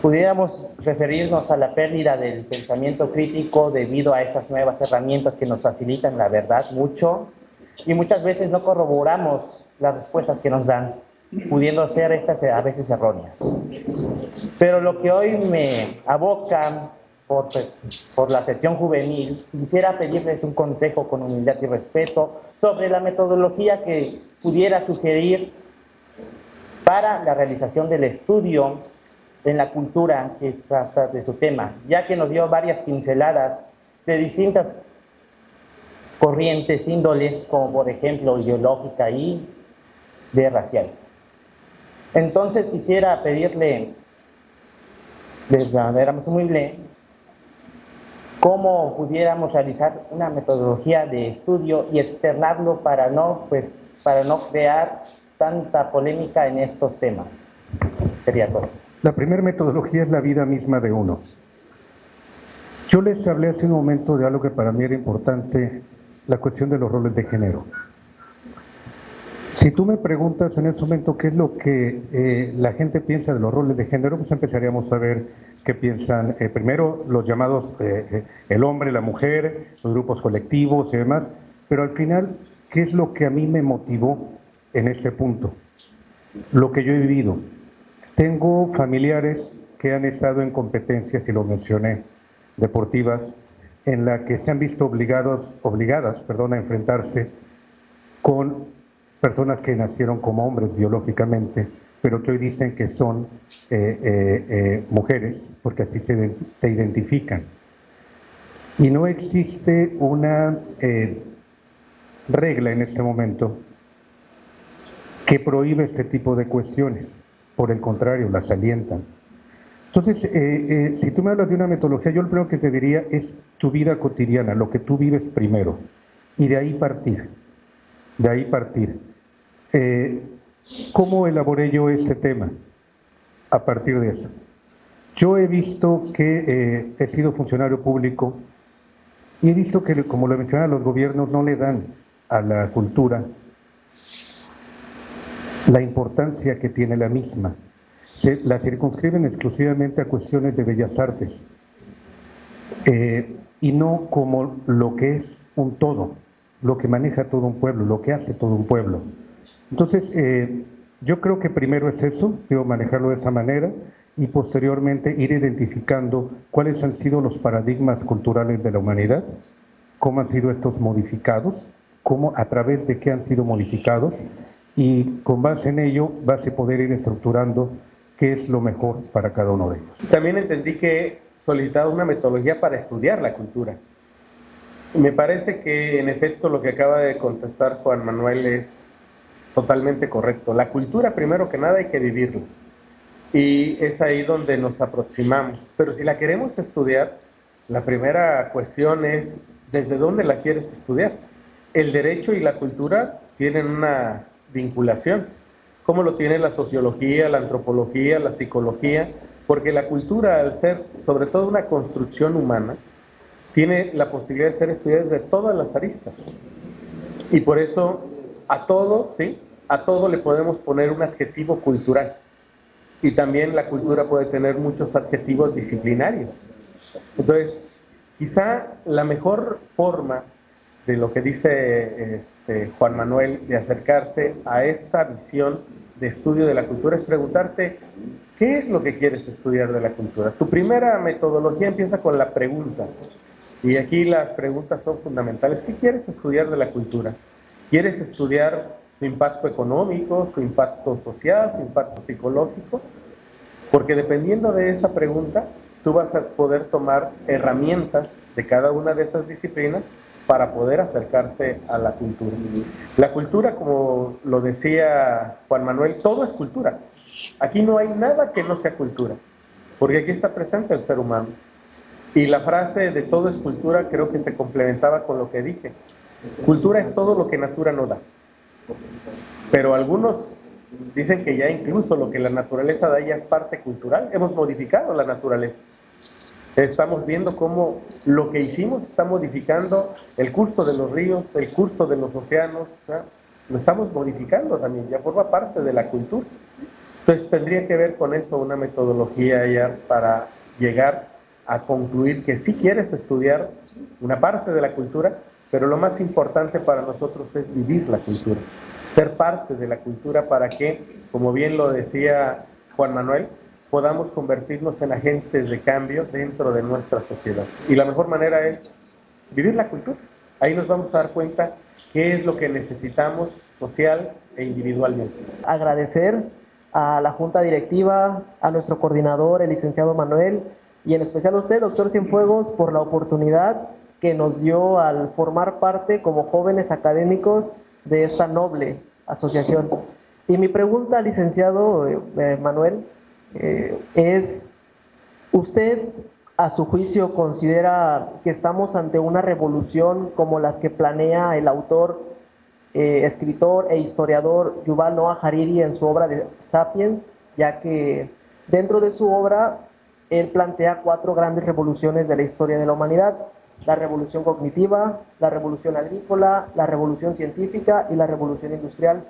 Pudiéramos referirnos a la pérdida del pensamiento crítico debido a estas nuevas herramientas que nos facilitan la verdad mucho, y muchas veces no corroboramos las respuestas que nos dan, pudiendo ser estas a veces erróneas. Pero lo que hoy me aboca por la sección juvenil, quisiera pedirles un consejo con humildad y respeto sobre la metodología que pudiera sugerir para la realización del estudio en la cultura que trata de su tema, ya que nos dio varias pinceladas de distintas corrientes, índoles, como por ejemplo ideológica y de racial. Entonces quisiera pedirle, de manera más humilde, cómo pudiéramos realizar una metodología de estudio y externarlo para no crear tanta polémica en estos temas. Sería todo. La primera metodología es la vida misma de uno. Yo les hablé hace un momento de algo que para mí era importante, la cuestión de los roles de género. Si tú me preguntas en este momento qué es lo que la gente piensa de los roles de género, pues empezaríamos a ver qué piensan primero los llamados el hombre, la mujer, los grupos colectivos y demás, pero al final, ¿qué es lo que a mí me motivó en este punto? Lo que yo he vivido. Tengo familiares que han estado en competencias, y lo mencioné, deportivas, en la que se han visto obligadas a enfrentarse con personas que nacieron como hombres biológicamente, pero que hoy dicen que son mujeres, porque así se identifican. Y no existe una regla en este momento que prohíbe este tipo de cuestiones, por el contrario, las alientan. Entonces, si tú me hablas de una metodología, yo lo primero que te diría es tu vida cotidiana, lo que tú vives primero, y de ahí partir, ¿Cómo elaboré yo este tema? A partir de eso. Yo he visto que he sido funcionario público y he visto que, como lo mencionaba, los gobiernos no le dan a la cultura la importancia que tiene la misma. La circunscriben exclusivamente a cuestiones de bellas artes y no como lo que es un todo, lo que maneja todo un pueblo, lo que hace todo un pueblo. Entonces, yo creo que primero es eso, debo manejarlo de esa manera, y posteriormente ir identificando cuáles han sido los paradigmas culturales de la humanidad, cómo han sido estos modificados, cómo, a través de qué han sido modificados, y con base en ello vas a poder ir estructurando qué es lo mejor para cada uno de ellos. También entendí que solicitaba una metodología para estudiar la cultura. Me parece que en efecto lo que acaba de contestar Juan Manuel es totalmente correcto. La cultura, primero que nada, hay que vivirla. Y es ahí donde nos aproximamos. Pero si la queremos estudiar, la primera cuestión es ¿desde dónde la quieres estudiar? El derecho y la cultura tienen una vinculación. ¿Cómo lo tiene la sociología, la antropología, la psicología? Porque la cultura, al ser sobre todo una construcción humana, tiene la posibilidad de ser estudiada desde todas las aristas. Y por eso a todo, ¿sí? A todo le podemos poner un adjetivo cultural. Y también la cultura puede tener muchos adjetivos disciplinarios. Entonces, quizá la mejor forma de lo que dice Juan Manuel de acercarse a esta visión de estudio de la cultura es preguntarte ¿qué es lo que quieres estudiar de la cultura? Tu primera metodología empieza con la pregunta. Y aquí las preguntas son fundamentales. ¿Qué quieres estudiar de la cultura? ¿Quieres estudiar su impacto económico, su impacto social, su impacto psicológico? Porque dependiendo de esa pregunta, tú vas a poder tomar herramientas de cada una de esas disciplinas para poder acercarte a la cultura. La cultura, como lo decía Juan Manuel, todo es cultura. Aquí no hay nada que no sea cultura, porque aquí está presente el ser humano. Y la frase de todo es cultura creo que se complementaba con lo que dije. Cultura es todo lo que natura no da. Pero algunos dicen que ya incluso lo que la naturaleza da ya es parte cultural. Hemos modificado la naturaleza. Estamos viendo cómo lo que hicimos está modificando el curso de los ríos, el curso de los océanos, ¿no? Lo estamos modificando también, ya forma parte de la cultura. Entonces tendría que ver con eso una metodología ya para llegar a concluir que sí quieres estudiar una parte de la cultura, pero lo más importante para nosotros es vivir la cultura, ser parte de la cultura para que, como bien lo decía Juan Manuel, podamos convertirnos en agentes de cambio dentro de nuestra sociedad. Y la mejor manera es vivir la cultura. Ahí nos vamos a dar cuenta qué es lo que necesitamos social e individualmente. Agradecer a la Junta Directiva, a nuestro coordinador, el licenciado Manuel, y en especial a usted, doctor Cienfuegos, por la oportunidad que nos dio al formar parte como jóvenes académicos de esta noble asociación. Y mi pregunta, licenciado Manuel, es, ¿usted a su juicio considera que estamos ante una revolución como las que planea el autor, escritor e historiador Yuval Noah Harari en su obra de Sapiens, ya que dentro de su obra él plantea 4 grandes revoluciones de la historia de la humanidad: la revolución cognitiva, la revolución agrícola, la revolución científica y la revolución industrial?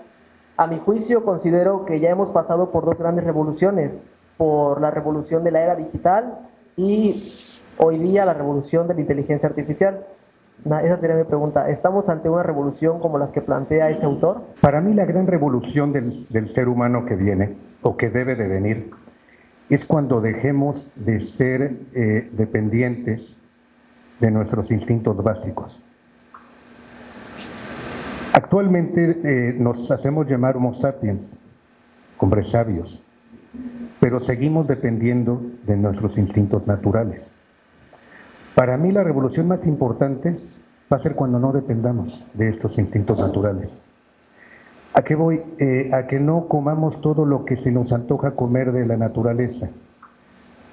A mi juicio, considero que ya hemos pasado por dos grandes revoluciones, por la revolución de la era digital y hoy día la revolución de la inteligencia artificial. Esa sería mi pregunta. ¿Estamos ante una revolución como las que plantea ese autor? Para mí la gran revolución del ser humano que viene, o que debe de venir, es cuando dejemos de ser dependientes de nuestros instintos básicos. Actualmente nos hacemos llamar Homo sapiens, hombres sabios, pero seguimos dependiendo de nuestros instintos naturales. Para mí la revolución más importante va a ser cuando no dependamos de estos instintos naturales. ¿A qué voy? A que no comamos todo lo que se nos antoja comer de la naturaleza.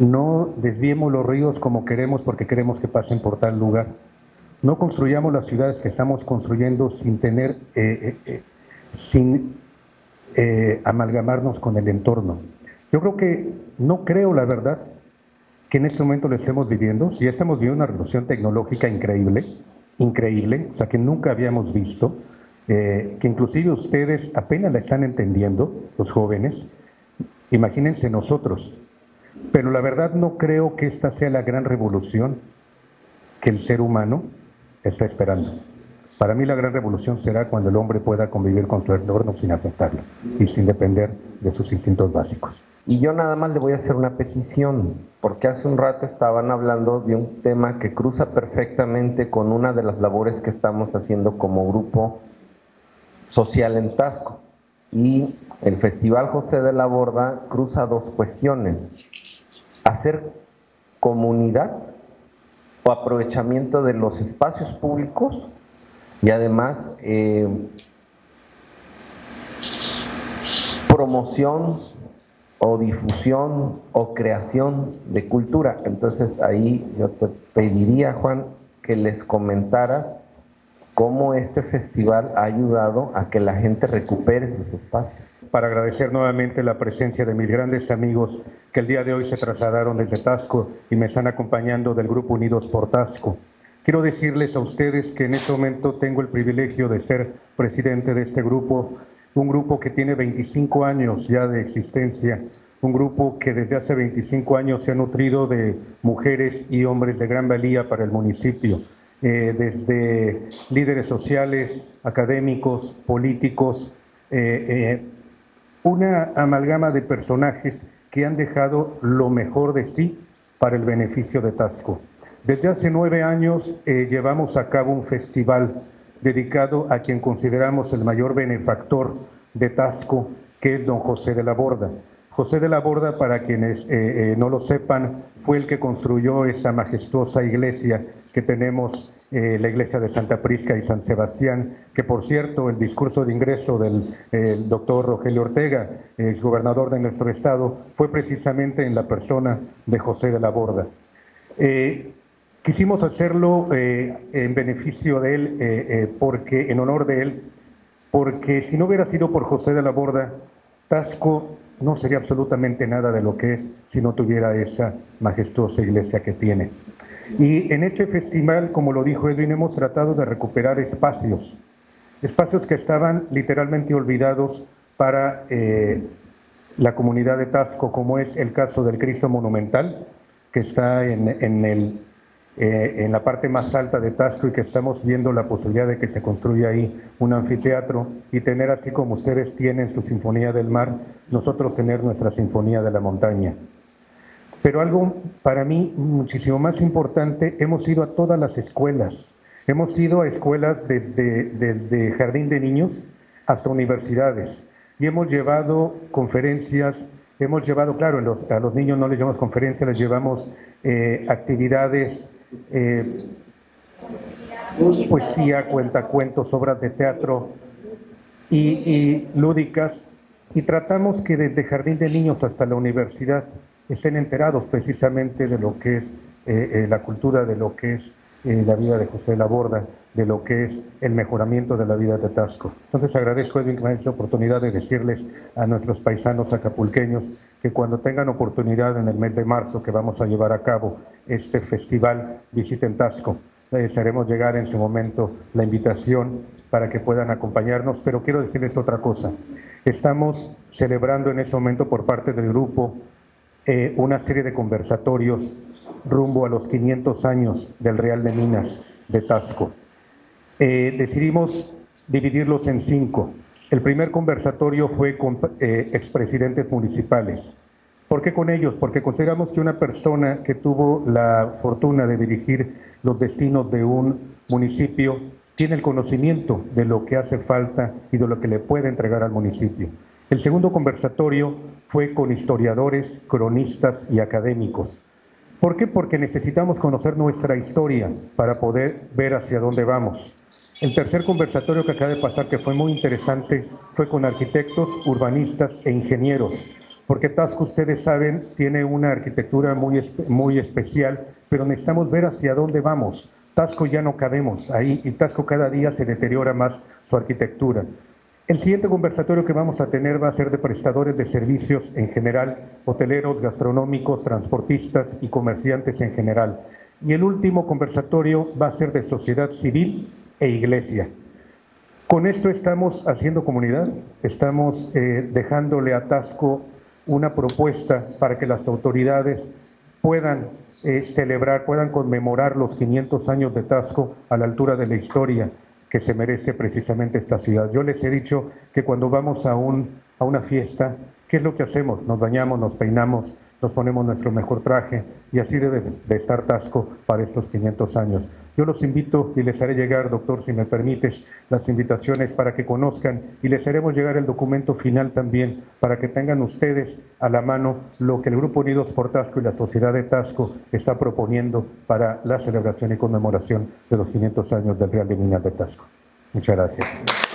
No desviemos los ríos como queremos porque queremos que pasen por tal lugar. No construyamos las ciudades que estamos construyendo sin tener, amalgamarnos con el entorno. Yo no creo la verdad que en este momento lo estemos viviendo. Si ya estamos viviendo una revolución tecnológica increíble, o sea que nunca habíamos visto, que inclusive ustedes apenas la están entendiendo, los jóvenes, imagínense nosotros. Pero la verdad no creo que esta sea la gran revolución que el ser humano está esperando. Para mí la gran revolución será cuando el hombre pueda convivir con su entorno sin afectarlo y sin depender de sus instintos básicos. Y yo nada más le voy a hacer una petición, porque hace un rato estaban hablando de un tema que cruza perfectamente con una de las labores que estamos haciendo como grupo social en Taxco. Y el Festival José de la Borda cruza dos cuestiones: hacer comunidad o aprovechamiento de los espacios públicos y además promoción o difusión o creación de cultura. Entonces ahí yo te pediría, Juan, que les comentaras cómo este festival ha ayudado a que la gente recupere sus espacios. Para agradecer nuevamente la presencia de mis grandes amigos que el día de hoy se trasladaron desde Taxco y me están acompañando del Grupo Unidos por Taxco. Quiero decirles a ustedes que en este momento tengo el privilegio de ser presidente de este grupo, un grupo que tiene 25 años ya de existencia, un grupo que desde hace 25 años se ha nutrido de mujeres y hombres de gran valía para el municipio, desde líderes sociales, académicos, políticos, una amalgama de personajes que han dejado lo mejor de sí para el beneficio de Taxco. Desde hace 9 años llevamos a cabo un festival dedicado a quien consideramos el mayor benefactor de Taxco, que es don José de la Borda. José de la Borda, para quienes no lo sepan, fue el que construyó esa majestuosa iglesia que tenemos, la iglesia de Santa Prisca y San Sebastián, que por cierto el discurso de ingreso del doctor Rogelio Ortega, exgobernador de nuestro estado, fue precisamente en la persona de José de la Borda. Quisimos hacerlo en beneficio de él, en honor de él, porque si no hubiera sido por José de la Borda, Taxco no sería absolutamente nada de lo que es si no tuviera esa majestuosa iglesia que tiene. Y en este festival, como lo dijo Edwin, hemos tratado de recuperar espacios que estaban literalmente olvidados para la comunidad de Taxco, como es el caso del Cristo Monumental, que está en la parte más alta de Taxco y que estamos viendo la posibilidad de que se construya ahí un anfiteatro y tener, así como ustedes tienen su Sinfonía del Mar, nosotros tener nuestra Sinfonía de la Montaña. Pero algo para mí muchísimo más importante, hemos ido a todas las escuelas, hemos ido a escuelas desde jardín de niños hasta universidades y hemos llevado conferencias, claro, a los niños no les llevamos conferencias, les llevamos actividades, poesía, cuentacuentos, obras de teatro y lúdicas, y tratamos que desde jardín de niños hasta la universidad estén enterados precisamente de lo que es la cultura, de lo que es la vida de José de la Borda, de lo que es el mejoramiento de la vida de Taxco. Entonces agradezco, Edwin, que me haya hecho la oportunidad de decirles a nuestros paisanos acapulqueños que cuando tengan oportunidad en el mes de marzo que vamos a llevar a cabo este festival, visiten Taxco. Les haremos llegar en su momento la invitación para que puedan acompañarnos, pero quiero decirles otra cosa. Estamos celebrando en este momento por parte del grupo una serie de conversatorios rumbo a los 500 años del Real de Minas de Taxco. Decidimos dividirlos en 5. El primer conversatorio fue con expresidentes municipales. ¿Por qué con ellos? Porque consideramos que una persona que tuvo la fortuna de dirigir los destinos de un municipio tiene el conocimiento de lo que hace falta y de lo que le puede entregar al municipio. El segundo conversatorio fue con historiadores, cronistas y académicos. ¿Por qué? Porque necesitamos conocer nuestra historia para poder ver hacia dónde vamos. El tercer conversatorio que acaba de pasar, que fue muy interesante, fue con arquitectos, urbanistas e ingenieros. Porque Taxco, ustedes saben, tiene una arquitectura muy especial, pero necesitamos ver hacia dónde vamos. Taxco ya no cabemos ahí y Taxco cada día se deteriora más su arquitectura. El siguiente conversatorio que vamos a tener va a ser de prestadores de servicios en general, hoteleros, gastronómicos, transportistas y comerciantes en general. Y el último conversatorio va a ser de sociedad civil e iglesia. Con esto estamos haciendo comunidad, estamos dejándole a Taxco una propuesta para que las autoridades puedan celebrar, puedan conmemorar los 500 años de Taxco a la altura de la historia que se merece precisamente esta ciudad. Yo les he dicho que cuando vamos a una fiesta, ¿qué es lo que hacemos? Nos bañamos, nos peinamos, nos ponemos nuestro mejor traje y así debe de estar Taxco para estos 500 años. Yo los invito y les haré llegar, doctor, si me permites, las invitaciones para que conozcan y les haremos llegar el documento final también para que tengan ustedes a la mano lo que el Grupo Unidos por Taxco y la Sociedad de Taxco está proponiendo para la celebración y conmemoración de los 500 años del Real de Minas de Taxco. Muchas gracias.